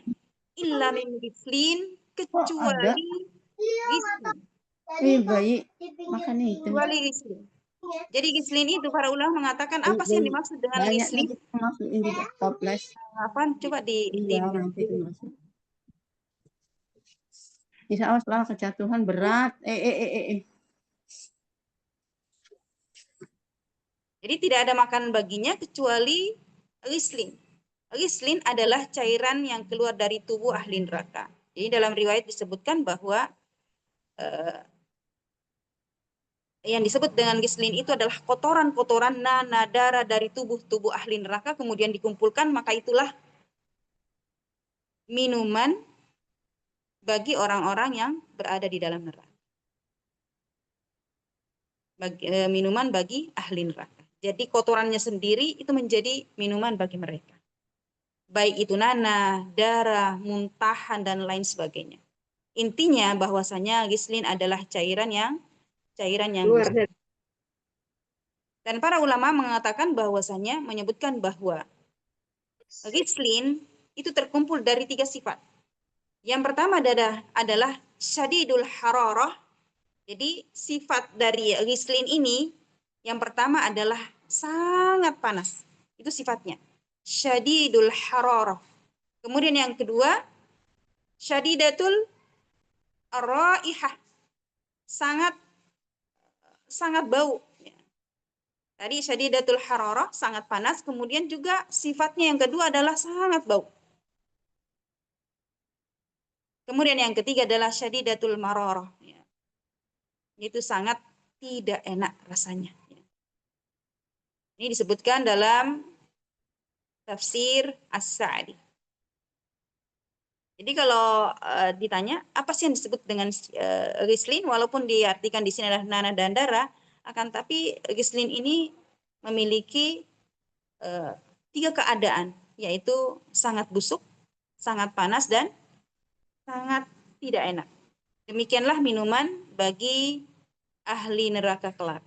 illa min ghislin, kecuali ghislin. Bayi makan itu. Kecuali ghislin. Jadi ghislin itu para ulama mengatakan apa sih yang dimaksud dengan ghislin? Masukin di toples. Apa? Coba nanti dimasukin. Bisa awas lah kejatuhan berat. Jadi tidak ada makanan baginya kecuali ghislin. Ghislin adalah cairan yang keluar dari tubuh ahli neraka. Jadi dalam riwayat disebutkan bahwa yang disebut dengan ghislin itu adalah kotoran-kotoran nanah darah dari tubuh ahli neraka kemudian dikumpulkan, maka itulah minuman bagi orang-orang yang berada di dalam neraka. Minuman bagi ahli neraka. Jadi kotorannya sendiri itu menjadi minuman bagi mereka. Baik itu nanah, darah, muntahan, dan lain sebagainya. Intinya bahwasanya ghislin adalah cairan yang besar. Dan para ulama mengatakan bahwasanya menyebutkan bahwa ghislin itu terkumpul dari 3 sifat. Yang pertama adalah syadidul hararah. Jadi sifat dari ghislin ini yang pertama adalah sangat panas. Itu sifatnya. Syadidul hararah. Kemudian yang kedua syadidatul raihah. Sangat bau. Tadi syadidatul hararah, sangat panas, kemudian juga sifatnya yang kedua adalah sangat bau. Kemudian yang ketiga adalah syadidatul mararah. Itu sangat tidak enak rasanya. Ini disebutkan dalam tafsir As-Sa'di. Jadi kalau ditanya apa sih yang disebut dengan ghislin, walaupun diartikan di sini adalah nanah dan darah, akan tapi ghislin ini memiliki 3 keadaan, yaitu sangat busuk, sangat panas, dan sangat tidak enak. Demikianlah minuman bagi ahli neraka kelak.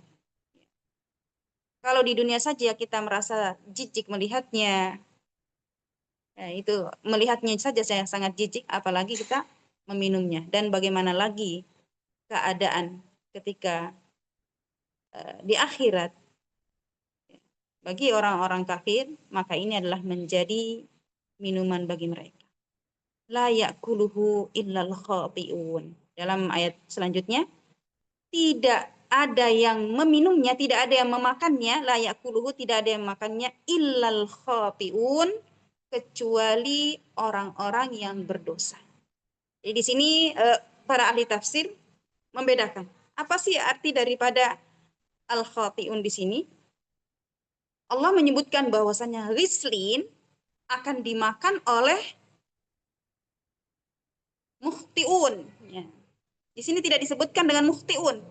Kalau di dunia saja kita merasa jijik melihatnya, ya, itu melihatnya saja saya sangat jijik, apalagi kita meminumnya. Dan bagaimana lagi keadaan ketika di akhirat bagi orang-orang kafir, maka ini adalah menjadi minuman bagi mereka. La ya'kuluhu illal khati'un. Dalam ayat selanjutnya, tidak ada yang meminumnya, tidak ada yang memakannya, la ya'kuluhu, tidak ada yang makannya illal khati'un, kecuali orang-orang yang berdosa. Jadi di sini para ahli tafsir membedakan. Apa sih arti daripada al-khati'un di sini? Allah menyebutkan bahwasanya ghislin akan dimakan oleh mukhtiun. Ya. Di sini tidak disebutkan dengan mukhtiun.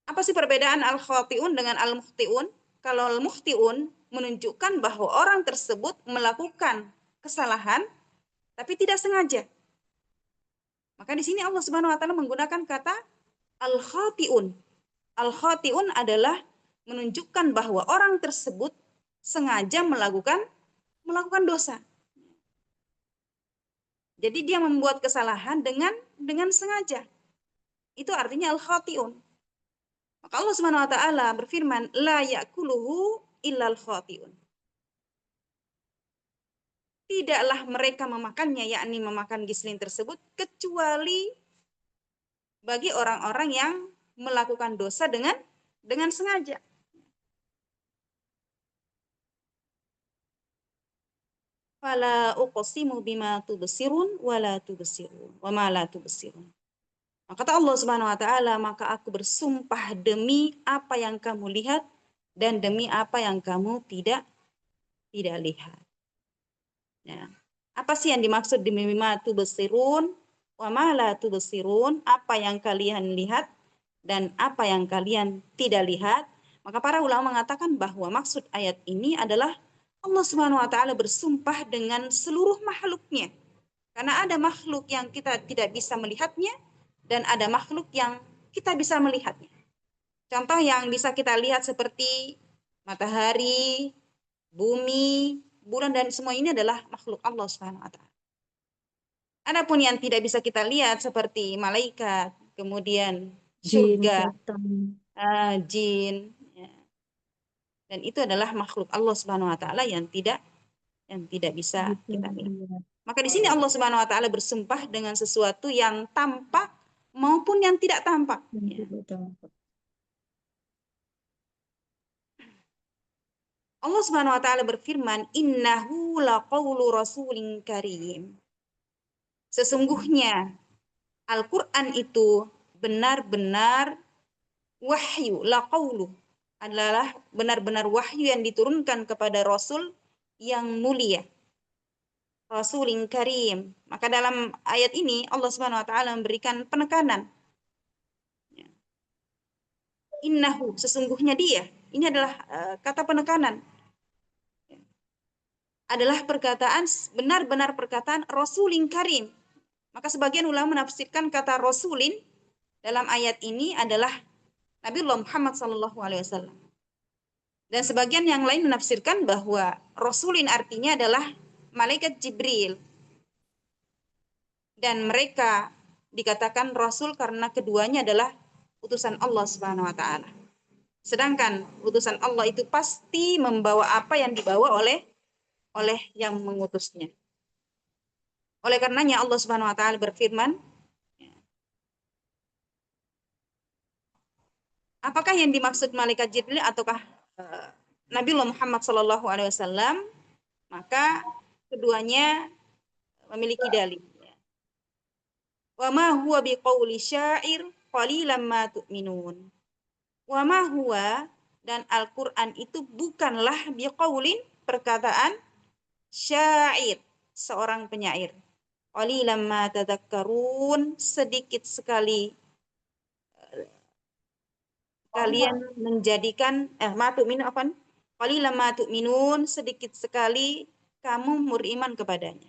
Apa sih perbedaan al-khati'un dengan al-mukhtiun? Kalau al-mukhtiun menunjukkan bahwa orang tersebut melakukan kesalahan tapi tidak sengaja. Maka di sini Allah Subhanahu wa taala menggunakan kata al-khati'un. Al-khati'un adalah menunjukkan bahwa orang tersebut sengaja melakukan dosa. Jadi dia membuat kesalahan dengan sengaja. Itu artinya al-khati'un. Maka Allah Subhanahu wa taala berfirman, la ya'kuluhu illal khati'un. Tidaklah mereka memakannya, yakni memakan ghislin tersebut, kecuali bagi orang-orang yang melakukan dosa dengan sengaja. Fala uqsimu bima tubsirun wala tubsirun wa ma la tubsirun. Maka kata Allah Subhanahu wa taala, maka aku bersumpah demi apa yang kamu lihat dan demi apa yang kamu tidak lihat. Ya. Apa sih yang dimaksud demi bima tubsirun wa ma la tubsirun? Apa yang kalian lihat dan apa yang kalian tidak lihat? Maka para ulama mengatakan bahwa maksud ayat ini adalah Allah Subhanahu wa taala bersumpah dengan seluruh makhluknya. Karena ada makhluk yang kita tidak bisa melihatnya dan ada makhluk yang kita bisa melihatnya. Contoh yang bisa kita lihat seperti matahari, bumi, bulan, dan semua ini adalah makhluk Allah Subhanahu wa taala. Adapun yang tidak bisa kita lihat seperti malaikat, kemudian surga, jin, ya. Dan itu adalah makhluk Allah Subhanahu wa taala yang tidak bisa kita lihat. Maka di sini Allah Subhanahu wa taala bersumpah dengan sesuatu yang tampak maupun yang tidak tampak. Ya. Allah Subhanahu wa taala berfirman, "Innahu laqaulu rasulin karim." Sesungguhnya Al-Qur'an itu benar-benar wahyu, laqaulu adalah benar-benar wahyu yang diturunkan kepada Rasul yang mulia. Rasulin karim. Maka dalam ayat ini Allah Subhanahu wa taala memberikan penekanan. Innahu, sesungguhnya dia. Ini adalah kata penekanan. Adalah perkataan, benar-benar perkataan Rasulin karim. Maka sebagian ulama menafsirkan kata Rasulin dalam ayat ini adalah Nabi Muhammad SAW. Dan sebagian yang lain menafsirkan bahwa Rasulin artinya adalah malaikat Jibril. Dan mereka dikatakan Rasul karena keduanya adalah utusan Allah Subhanahu wa taala. Sedangkan utusan Allah itu pasti membawa apa yang dibawa oleh yang mengutusnya. Oleh karenanya Allah Subhanahu wa taala berfirman, apakah yang dimaksud malaikat Jibril ataukah Nabi Muhammad SAW? Maka keduanya memiliki dalil. Wa ma huwa biqauli syair qalilan ma tu'minun. Wa ma huwa, dan Al-Qur'an itu bukanlah biqaulin, perkataan syair, seorang penyair. Qalilan ma tadhakkarun, sedikit sekali kalian menjadikan ma tu'minun apa? Qalilan ma tu'minun, sedikit sekali kamu beriman kepadanya.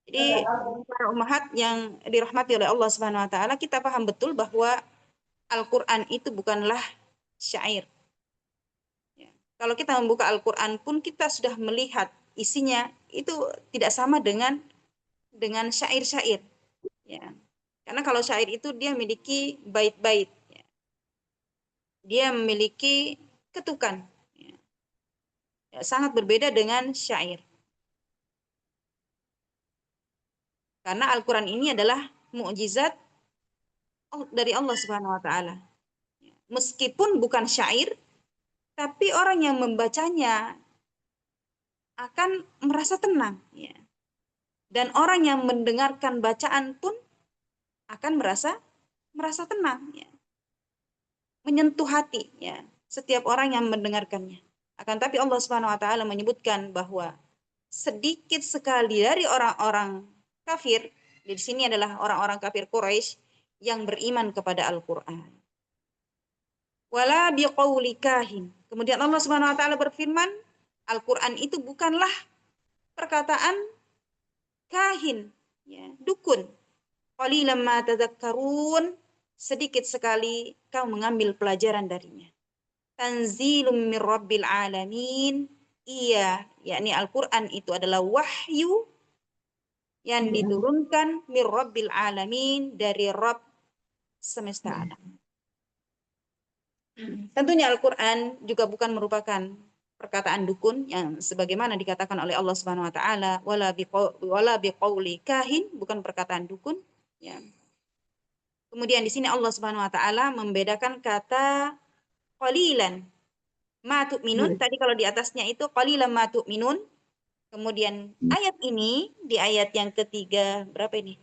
Jadi para ummahat yang dirahmati oleh Allah Subhanahu wa taala, kita paham betul bahwa Al-Qur'an itu bukanlah syair. Ya. Kalau kita membuka Al-Qur'an pun kita sudah melihat isinya itu tidak sama dengan syair-syair. Ya. Karena kalau syair itu dia memiliki bait-bait, ya. Dia memiliki ketukan. Ya. Ya, sangat berbeda dengan syair. Karena Al-Quran ini adalah mukjizat dari Allah Subhanahu wa taala. Meskipun bukan syair, tapi orang yang membacanya akan merasa tenang, ya. Dan orang yang mendengarkan bacaan pun akan merasa tenang, ya. Menyentuh hati, ya, setiap orang yang mendengarkannya. Akan tapi Allah Subhanahu wa taala menyebutkan bahwa sedikit sekali dari orang-orang kafir, di sini adalah orang-orang kafir Quraisy yang beriman kepada Al-Qur'an. Wala biqauli kahin. Kemudian Allah Subhanahu wa taala berfirman, Al-Qur'an itu bukanlah perkataan kahin, ya, dukun. Qalilan ma tadhakkarun, sedikit sekali kau mengambil pelajaran darinya. Tanzilum mir rabbil alamin. Iya, yakni Al-Qur'an itu adalah wahyu yang diturunkan mir rabbil alamin, dari Rabb semesta alam. Tentunya Al-Qur'an juga bukan merupakan perkataan dukun yang sebagaimana dikatakan oleh Allah Subhanahu wa taala, wala biqauli kahin, bukan perkataan dukun, ya. Kemudian di sini Allah Subhanahu wa taala membedakan kata qalilan ma tu'minun. Tadi kalau di atasnya itu qalilan ma tu'minun. Kemudian ayat ini, di ayat yang ketiga, berapa ini?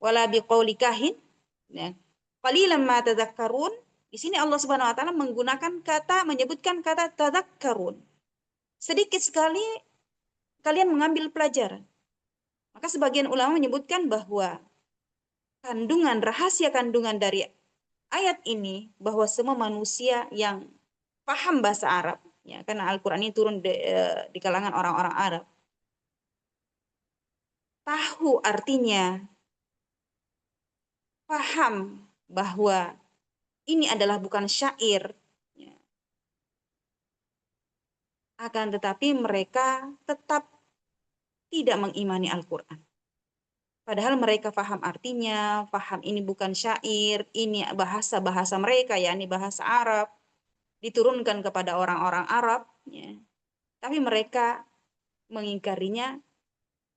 Wala biqauli kahin, ya. Qalilan ma tadhakkarun. Di sini Allah Subhanahu wa taala menyebutkan kata tadhakkarun. Sedikit sekali kalian mengambil pelajaran. Maka sebagian ulama menyebutkan bahwa rahasia kandungan dari ayat ini, bahwa semua manusia yang paham bahasa Arab, ya, karena Al-Quran ini turun di kalangan orang-orang Arab, tahu artinya, paham bahwa ini adalah bukan syair, ya. Akan tetapi mereka tetap tidak mengimani Al-Quran. Padahal mereka paham artinya, paham ini bukan syair, ini bahasa mereka, yakni bahasa Arab, diturunkan kepada orang-orang Arab, ya. Tapi mereka mengingkarinya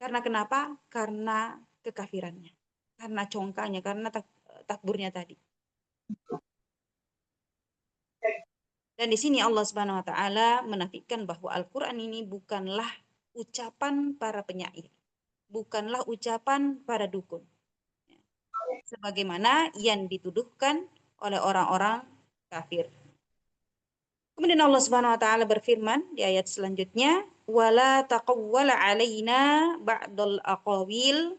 karena kenapa? Karena kekafirannya, karena congkaknya, karena takburnya tadi. Dan di sini Allah Subhanahu wa taala menafikan bahwa Al-Qur'an ini bukanlah ucapan para penyair, bukanlah ucapan para dukun, sebagaimana yang dituduhkan oleh orang-orang kafir. Kemudian Allah Subhanahu wa taala berfirman di ayat selanjutnya, wala taqawwala alaina ba'dal aqawil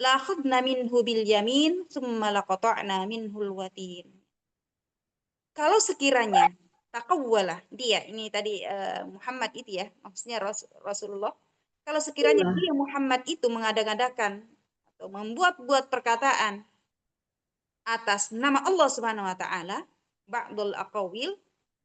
la akhadna minhu bil yamin thumma laqata'na minhul watin. Kalau sekiranya taqawwala, dia ini tadi Muhammad itu, ya, maksudnya Rasulullah. Kalau sekiranya dia Muhammad itu mengada-ngadakan atau membuat-buat perkataan atas nama Allah Subhanahu wa taala, ba'dul aqawil,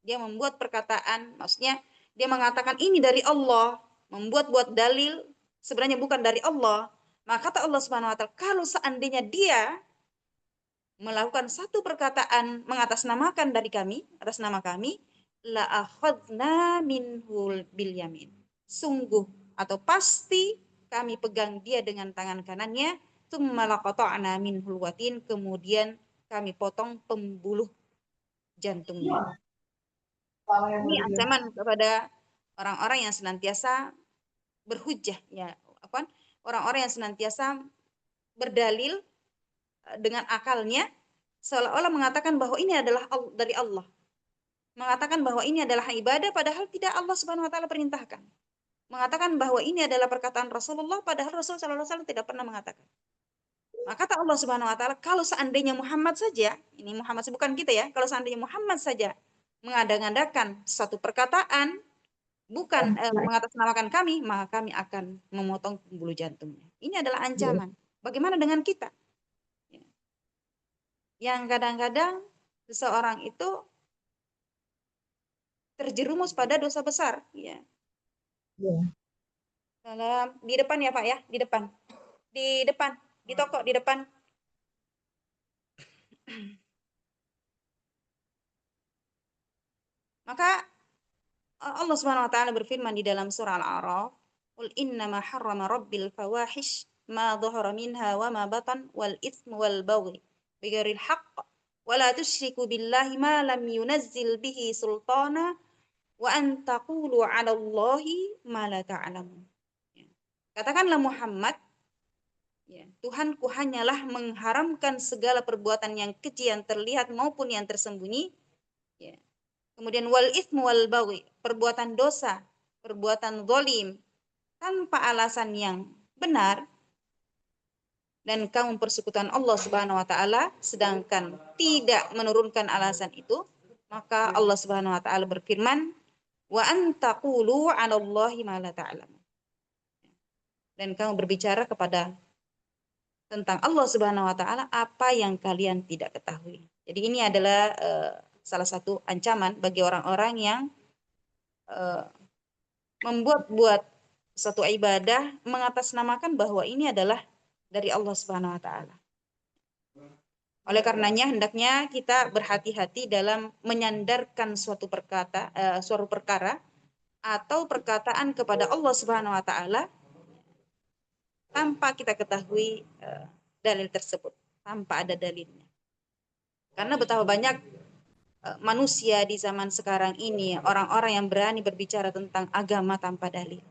dia membuat perkataan, maksudnya dia mengatakan ini dari Allah, membuat-buat dalil sebenarnya bukan dari Allah. Maka kata Allah Subhanahu wa taala, kalau seandainya dia melakukan satu perkataan mengatasnamakan dari kami, atas nama kami, la akhadna minhul bil yamin. Sungguh atau pasti kami pegang dia dengan tangan kanannya, tsumma laqata'na minhul watin, kemudian kami potong pembuluh jantungnya. Ini ancaman kepada orang-orang yang senantiasa berhujjah, ya, orang-orang yang senantiasa berdalil dengan akalnya, seolah-olah mengatakan bahwa ini adalah dari Allah. Mengatakan bahwa ini adalah ibadah, padahal tidak Allah Subhanahu wa Ta'ala perintahkan. Mengatakan bahwa ini adalah perkataan Rasulullah, padahal Rasul sallallahu alaihi wasallam tidak pernah mengatakan. Maka kata Allah Subhanahu wa Ta'ala, kalau seandainya Muhammad saja, ini Muhammad bukan kita ya, kalau seandainya Muhammad saja mengada-ngadakan satu perkataan, bukan mengatasnamakan kami, maka kami akan memotong bulu jantungnya. Ini adalah ancaman. Bagaimana dengan kita? Yang kadang-kadang seseorang itu terjerumus pada dosa besar, ya. Di depan ya Pak ya, di depan, di toko di depan. Maka Allah Subhanahu wa Ta'ala berfirman di dalam surah Al-A'raf, "Qul innama harrama rabbil fawahish ma dhahara minha wa ma batan wal itsmu wal baghi bighairil haqq wa la tusyriku billahi ma lam yunazzil bihi sultana wa an taqulu 'ala Allahi ma la ta'lamun." Katakanlah Muhammad, ya, Tuhanku hanyalah mengharamkan segala perbuatan yang keji yang terlihat maupun yang tersembunyi, ya. Kemudian wal itsmu wal baghi, perbuatan dosa, perbuatan zalim tanpa alasan yang benar, dan kamu persekutuan Allah Subhanahu wa Ta'ala sedangkan tidak menurunkan alasan itu, maka Allah Subhanahu wa Ta'ala berfirman, wa an taqulu 'ala Allahi ma la ta'lamun. Dan kamu berbicara kepada tentang Allah Subhanahu wa Ta'ala apa yang kalian tidak ketahui. Jadi ini adalah salah satu ancaman bagi orang-orang yang membuat satu ibadah mengatasnamakan bahwa ini adalah dari Allah Subhanahu wa Ta'ala. Oleh karenanya hendaknya kita berhati-hati dalam menyandarkan suatu perkara atau perkataan kepada Allah Subhanahu wa Ta'ala tanpa kita ketahui dalil tersebut, tanpa ada dalilnya. Karena betapa banyak manusia di zaman sekarang ini, orang-orang yang berani berbicara tentang agama tanpa dalil.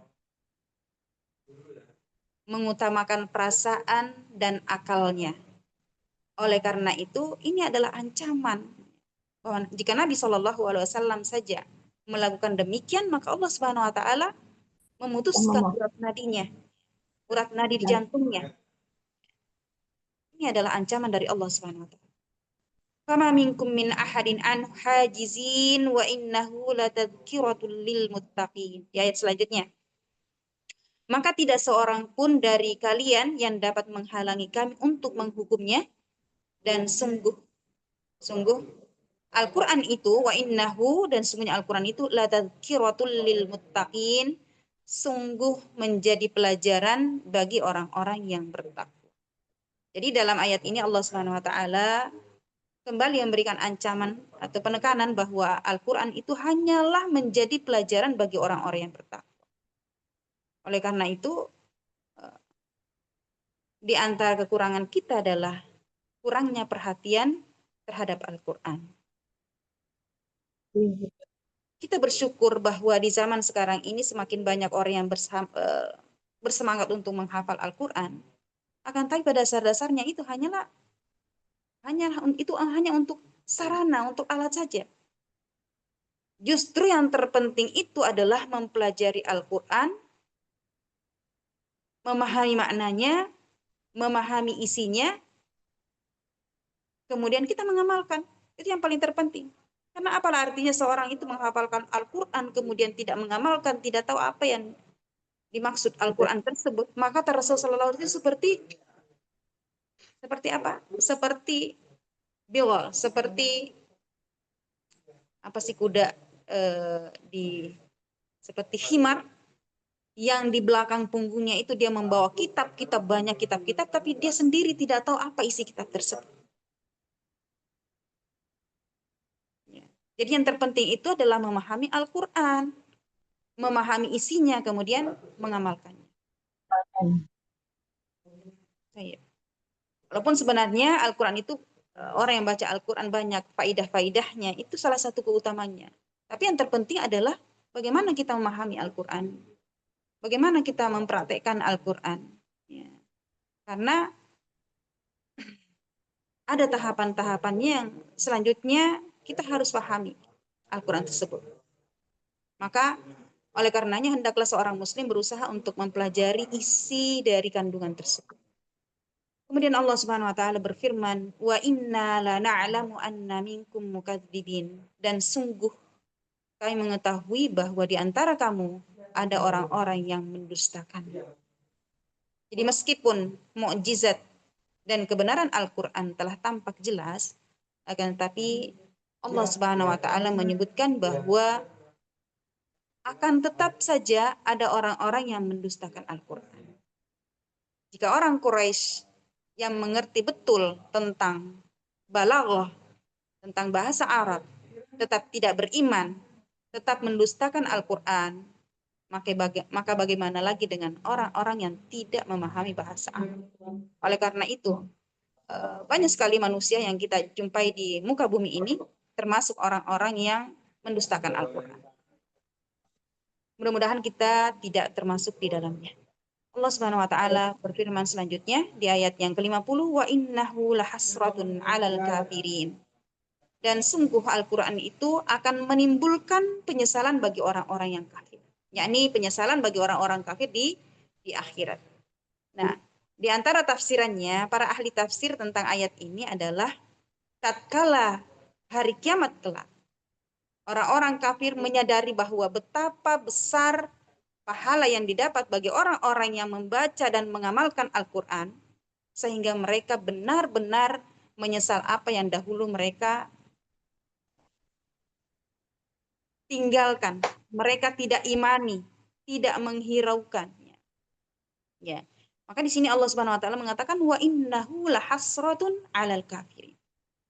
Mengutamakan perasaan dan akalnya. Oleh karena itu, ini adalah ancaman bahwa jika Nabi SAW saja melakukan demikian, maka Allah Subhanahu wa Ta'ala memutuskan urat nadinya, urat nadi di jantungnya. Ini adalah ancaman dari Allah Subhanahu wa Ta'ala. Fama minkum min ahadin an hajizin wa innahu latadhkiratul lil muttaqin. Di ayat selanjutnya. Maka tidak seorang pun dari kalian yang dapat menghalangi kami untuk menghukumnya, dan sungguh Al-Quran itu, wa innahu, dan sungguhnya Al-Quran itu latadhkiratul lil muttaqin, sungguh menjadi pelajaran bagi orang-orang yang bertakwa. Jadi dalam ayat ini Allah Subhanahu wa Ta'ala kembali memberikan ancaman atau penekanan bahwa Al-Quran itu hanyalah menjadi pelajaran bagi orang-orang yang bertakwa. Oleh karena itu, di antara kekurangan kita adalah kurangnya perhatian terhadap Al-Quran. Kita bersyukur bahwa di zaman sekarang ini semakin banyak orang yang bersemangat untuk menghafal Al-Quran. Akan tapi pada dasar-dasarnya itu hanya untuk sarana, untuk alat saja. Justru yang terpenting itu adalah mempelajari Al-Quran, memahami maknanya, memahami isinya, kemudian kita mengamalkan. Itu yang paling terpenting. Karena apalah artinya seorang itu menghafalkan Al-Quran, kemudian tidak mengamalkan, tidak tahu apa yang dimaksud Al-Quran tersebut, maka Rasulullah itu seperti apa? Seperti bilal, seperti apa sih kuda seperti himar yang di belakang punggungnya itu dia membawa kitab-kitab, banyak kitab-kitab, tapi dia sendiri tidak tahu apa isi kitab tersebut. Ya. Jadi yang terpenting itu adalah memahami Al-Quran, memahami isinya, kemudian mengamalkannya. Walaupun sebenarnya Al-Quran itu, orang yang baca Al-Quran banyak faidah-faidahnya, itu salah satu keutamanya. Tapi yang terpenting adalah bagaimana kita memahami Al-Quran. bagaimana kita mempraktekkan Al-Quran. Ya. Karena ada tahapan-tahapannya yang selanjutnya kita harus pahami Al-Quran tersebut. Maka oleh karenanya hendaklah seorang muslim berusaha untuk mempelajari isi dari kandungan tersebut. Kemudian Allah Subhanahu wa taala berfirman, "Wa inna la na'lamu anna minkum mukadzibin." Dan sungguh kami mengetahui bahwa di antara kamu ada orang-orang yang mendustakan. Jadi meskipun mukjizat dan kebenaran Al-Qur'an telah tampak jelas, akan tetapi Allah Subhanahu wa taala menyebutkan bahwa akan tetap saja ada orang-orang yang mendustakan Al-Quran. Jika orang Quraisy yang mengerti betul tentang balaghah, tentang bahasa Arab, tetap tidak beriman, tetap mendustakan Al-Quran, maka bagaimana lagi dengan orang-orang yang tidak memahami bahasa Arab. Oleh karena itu, banyak sekali manusia yang kita jumpai di muka bumi ini, termasuk orang-orang yang mendustakan Al-Quran. Mudah-mudahan kita tidak termasuk di dalamnya. Allah Subhanahu wa taala berfirman selanjutnya di ayat yang ke-50, wa innahu lahasratun 'alal kafirin. Dan sungguh Al-Qur'an itu akan menimbulkan penyesalan bagi orang-orang yang kafir. Yakni penyesalan bagi orang-orang kafir di akhirat. Nah, di antara tafsirannya para ahli tafsir tentang ayat ini adalah tatkala hari kiamat kelak orang-orang kafir menyadari bahwa betapa besar pahala yang didapat bagi orang-orang yang membaca dan mengamalkan Al-Quran, sehingga mereka benar-benar menyesal apa yang dahulu mereka tinggalkan. Mereka tidak imani, tidak menghiraukannya. Ya. Maka di sini Allah Subhanahu wa taala mengatakan wa innahu lahasratun 'alal kafirin.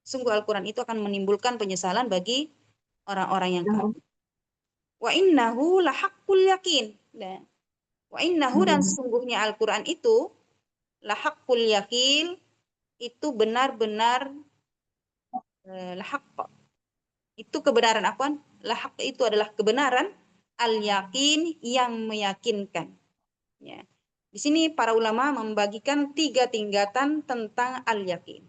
Sungguh Al-Quran itu akan menimbulkan penyesalan bagi orang-orang yang kafir. Wa innahu lahaqqul yakin. Wa innahu dan sesungguhnya Al-Quran itu lahaqqul yakin, itu benar-benar lahaq. Itu kebenaran apa? Lahaq itu adalah kebenaran, al-yakin yang meyakinkan. Ya. Di sini para ulama membagikan 3 tingkatan tentang al-yakin.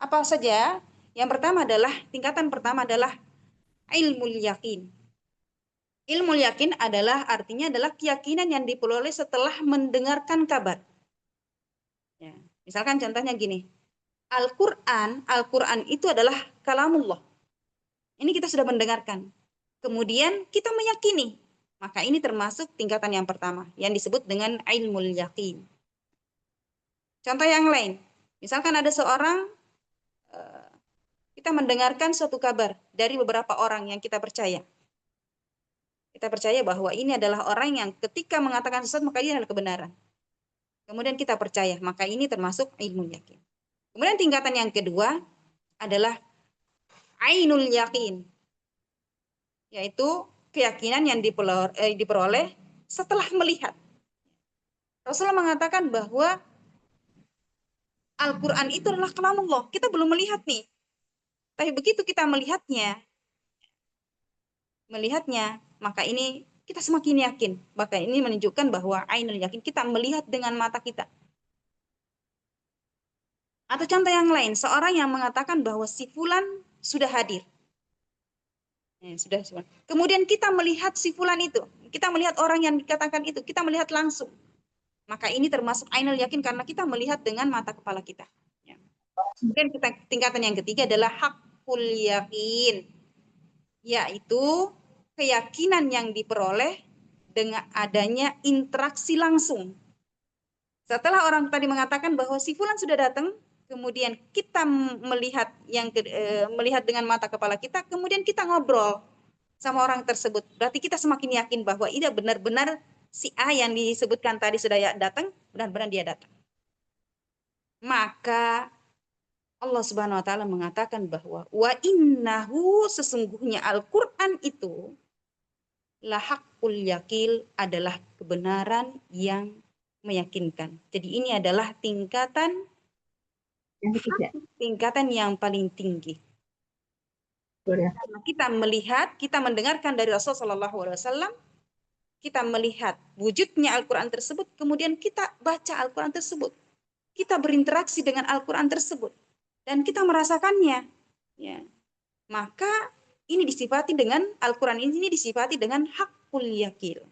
Apa saja? Tingkatan pertama adalah ilmul yakin. Ilmu yakin artinya adalah keyakinan yang diperoleh setelah mendengarkan kabar. Ya, misalkan contohnya gini, Al-Quran itu adalah kalamullah. Ini kita sudah mendengarkan. Kemudian kita meyakini. Maka ini termasuk tingkatan yang pertama, yang disebut dengan ilmul yakin. Contoh yang lain, misalkan ada seorang, kita mendengarkan suatu kabar dari beberapa orang yang kita percaya. Kita percaya bahwa ini adalah orang yang ketika mengatakan sesuatu maka ini adalah kebenaran. Kemudian kita percaya, maka ini termasuk ilmu yakin. Kemudian tingkatan yang kedua adalah ainul yakin, yaitu keyakinan yang diperoleh setelah melihat. Rasulullah mengatakan bahwa Al-Quran itu adalah kalamullah. Kita belum melihat nih. Tapi begitu kita melihatnya, maka ini kita semakin yakin. Maka ini menunjukkan bahwa ainul yakin, kita melihat dengan mata kita. Atau contoh yang lain, seorang yang mengatakan bahwa si fulan sudah hadir. Sudah. Kemudian kita melihat si fulan itu, kita melihat orang yang dikatakan itu, kita melihat langsung. Maka ini termasuk ainul yakin karena kita melihat dengan mata kepala kita. Kemudian tingkatan yang ketiga adalah haqqul yakin, yaitu keyakinan yang diperoleh dengan adanya interaksi langsung. Setelah orang tadi mengatakan bahwa si fulan sudah datang, kemudian kita melihat melihat dengan mata kepala kita, kemudian kita ngobrol sama orang tersebut. Berarti kita semakin yakin bahwa ini benar-benar si A yang disebutkan tadi sudah datang, benar-benar dia datang. Maka Allah Subhanahu wa taala mengatakan bahwa wa innahu, sesungguhnya Al-Qur'an itu lahaqqul yakin, adalah kebenaran yang meyakinkan. Jadi ini adalah tingkatan yang paling tinggi. Karena kita melihat, kita mendengarkan dari Rasulullah SAW, kita melihat wujudnya Al-Quran tersebut, kemudian kita baca Al-Quran tersebut. Kita berinteraksi dengan Al-Quran tersebut. Dan kita merasakannya. Ya. Maka ini disifati dengan, Al-Quran ini disifati dengan hakul yakil.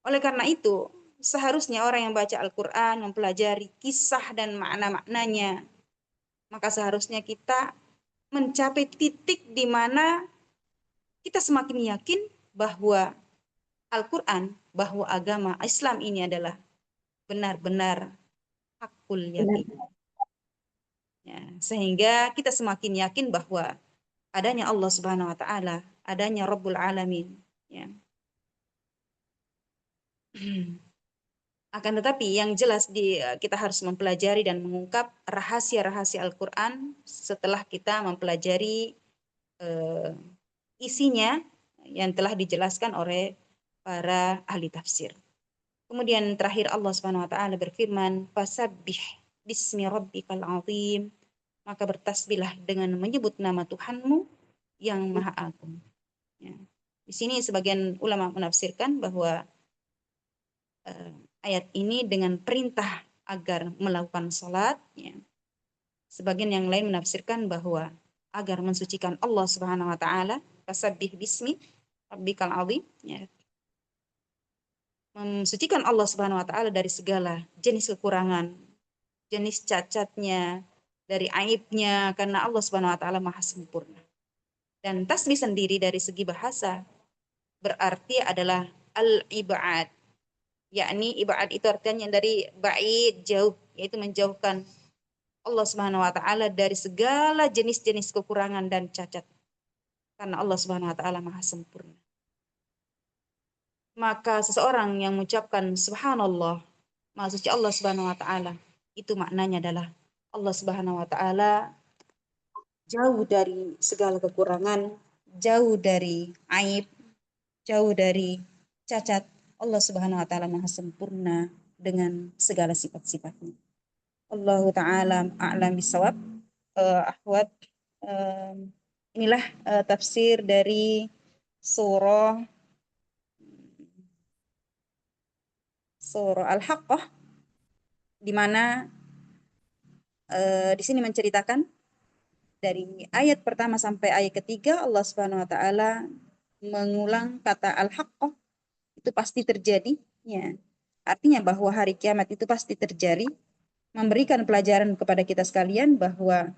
Oleh karena itu, seharusnya orang yang baca Al-Quran, mempelajari kisah dan makna-maknanya, maka seharusnya kita mencapai titik di mana kita semakin yakin bahwa Al-Quran, bahwa agama Islam ini adalah benar-benar hakul yakin. Ya, sehingga kita semakin yakin bahwa adanya Allah Subhanahu wa taala, adanya Rabbul Alamin, ya. Akan tetapi yang jelas kita harus mempelajari dan mengungkap rahasia-rahasia Al-Quran setelah kita mempelajari isinya yang telah dijelaskan oleh para ahli tafsir. Kemudian terakhir Allah Subhanahu wa taala berfirman, "Fasabbih bismi rabbikal azim." Maka bertasbihlah dengan menyebut nama Tuhanmu yang Maha Agung. Ya. Di sini sebagian ulama menafsirkan bahwa ayat ini dengan perintah agar melakukan salat, ya. Sebagian yang lain menafsirkan bahwa agar mensucikan Allah Subhanahu wa taala, fasabbih bismi rabbikal azim, ya. Mensucikan Allah Subhanahu wa taala dari segala jenis kekurangan, jenis cacatnya, dari aibnya, karena Allah Subhanahu wa taala Maha sempurna. Dan tasbih sendiri dari segi bahasa berarti adalah al-ibad. Yakni ibad itu artinya dari ba'id, jauh, yaitu menjauhkan Allah Subhanahu wa taala dari segala jenis-jenis kekurangan dan cacat. Karena Allah Subhanahu wa taala Maha sempurna. Maka seseorang yang mengucapkan subhanallah, Maha suci Allah Subhanahu wa taala, itu maknanya adalah Allah Subhanahu wa taala jauh dari segala kekurangan, jauh dari aib, jauh dari cacat. Allah Subhanahu wa taala Maha sempurna dengan segala sifat-sifatnya. Allahu taala a'lam bissawab. Akhwat, inilah tafsir dari surah Al-Haqqah, di mana di sini menceritakan dari ayat pertama sampai ayat ketiga Allah Subhanahu wa taala mengulang kata al-haqqah, itu pasti terjadi, ya. Artinya bahwa hari kiamat itu pasti terjadi, memberikan pelajaran kepada kita sekalian bahwa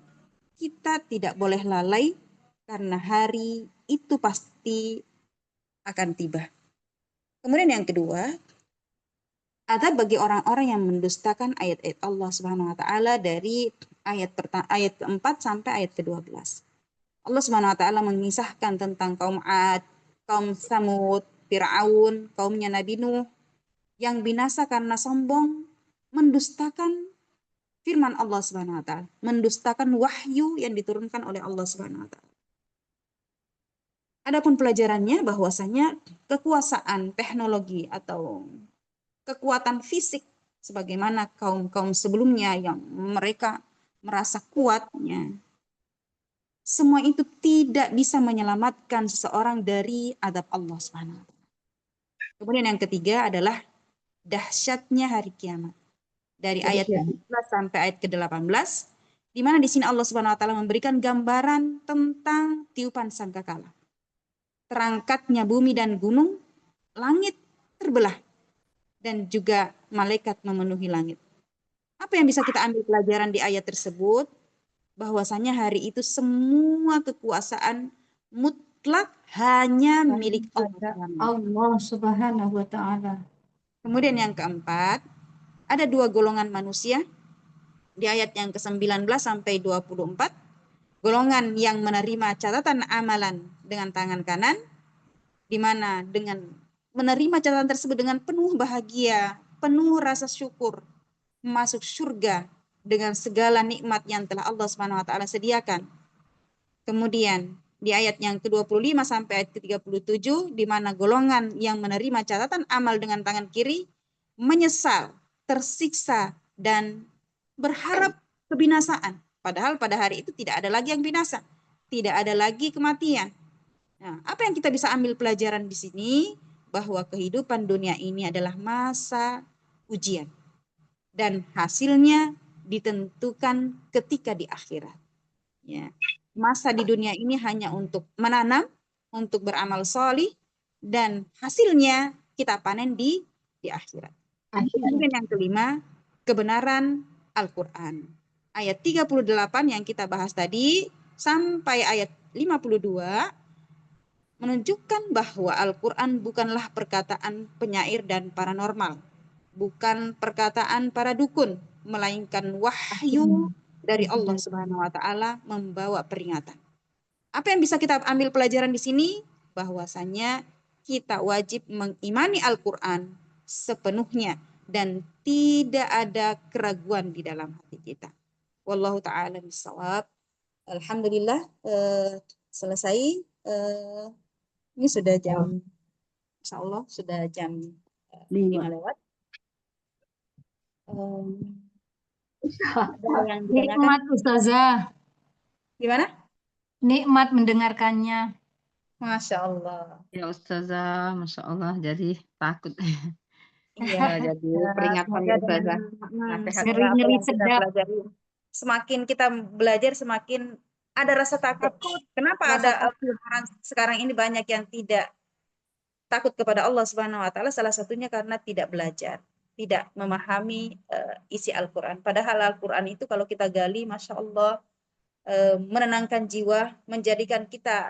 kita tidak boleh lalai karena hari itu pasti akan tiba. Kemudian yang kedua, ada bagi orang-orang yang mendustakan ayat-ayat Allah Subhanahu wa taala dari ayat 4 sampai ayat ke-12. Allah Subhanahu wa taala mengisahkan tentang kaum Ad, kaum Samud, Firaun, kaumnya Nabi Nuh yang binasa karena sombong, mendustakan firman Allah Subhanahu wa taala, mendustakan wahyu yang diturunkan oleh Allah Subhanahu wa taala. Adapun pelajarannya bahwasanya kekuasaan teknologi atau kekuatan fisik sebagaimana kaum-kaum sebelumnya yang mereka merasa kuatnya, semua itu tidak bisa menyelamatkan seseorang dari adab Allah Subhanahu wa taala. Kemudian yang ketiga adalah dahsyatnya hari kiamat. Dari ayat 17 sampai ayat ke-18, di mana di sini Allah Subhanahu wa taala memberikan gambaran tentang tiupan sangkakala. Terangkatnya bumi dan gunung, langit terbelah, dan juga malaikat memenuhi langit. Apa yang bisa kita ambil pelajaran di ayat tersebut? Bahwasanya hari itu semua kekuasaan mutlak hanya milik Allah Subhanahu wa taala. Kemudian yang keempat, ada dua golongan manusia di ayat yang ke-19 sampai 24. Golongan yang menerima catatan amalan dengan tangan kanan, di mana dengan menerima catatan tersebut dengan penuh bahagia, penuh rasa syukur, masuk surga dengan segala nikmat yang telah Allah Subhanahu wa taala sediakan. Kemudian di ayat yang ke-25 sampai ayat ke-37, di mana golongan yang menerima catatan amal dengan tangan kiri menyesal, tersiksa, dan berharap kebinasaan. Padahal pada hari itu tidak ada lagi yang binasa, tidak ada lagi kematian. Nah, apa yang kita bisa ambil pelajaran di sini? bahwa kehidupan dunia ini adalah masa ujian dan hasilnya ditentukan ketika di akhirat. Ya. Masa di dunia ini hanya untuk menanam, untuk beramal solih, dan hasilnya kita panen di akhirat. Kemudian yang kelima, kebenaran Al-Quran. Ayat 38 yang kita bahas tadi sampai ayat 52 menunjukkan bahwa Al-Quran bukanlah perkataan penyair dan paranormal, bukan perkataan para dukun, melainkan wahyu dari Allah Subhanahu wa taala membawa peringatan. Apa yang bisa kita ambil pelajaran di sini? Bahwasanya kita wajib mengimani Al-Quran sepenuhnya dan tidak ada keraguan di dalam hati kita. Wallahu ta'ala bishawab. Alhamdulillah selesai. Ini sudah jam, insya Allah sudah jam 5 lewat. Ada hal yang ditanyakan? Nikmat Ustazah, Gimana? nikmat mendengarkannya. Masya Allah. Ya Ustazah, Masya Allah, jadi takut. Iya, Jadi peringatan ya Ustazah. Ngeri-ngeri sedap. Semakin kita belajar, semakin ada rasa takut. Kenapa ada orang sekarang ini banyak yang tidak takut kepada Allah Subhanahu wa taala? Salah satunya karena tidak belajar, tidak memahami isi Al-Qur'an. Padahal Al-Qur'an itu kalau kita gali, Masya Allah, menenangkan jiwa, menjadikan kita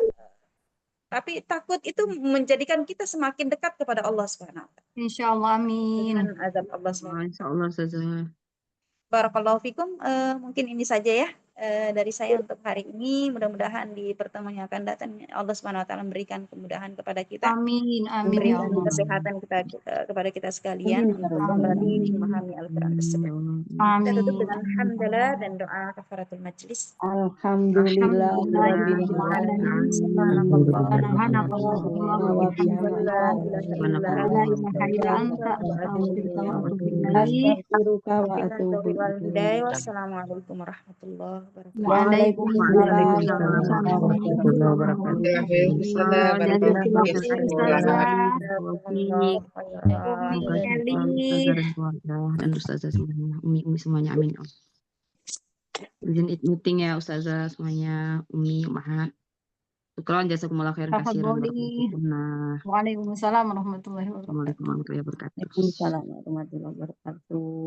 tapi takut itu menjadikan kita semakin dekat kepada Allah Subhanahu wa taala. Insyaallah, amin. Dengan azab Allah Subhanahu wa taala. Insya Allah Ustazah. Barakallahu fikum. Mungkin ini saja ya dari saya untuk hari ini. Mudah-mudahan di pertemuan yang akan datang Allah Subhanahu wa taala memberikan kemudahan kepada kita. Amin, amin ya Memberikan Allah. kesehatan kepada kita sekalian untuk kembali memahami Al-Qur'an tersebut. Kita tutup dengan alhamdulillah dan doa kafaratul majlis. Alhamdulillah. Wassalamualaikum warahmatullahi wabarakatuh. Waalaikumsalam dan Ustazah semuanya, Umi semuanya, amin. Izin meeting ya Ustazah semuanya, Umi, Maha. Syukran jazakumullah khairan katsiran. Waalaikumsalam warahmatullahi wabarakatuh. Assalamualaikum warahmatullahi wabarakatuh. Waalaikumsalam warahmatullahi wabarakatuh.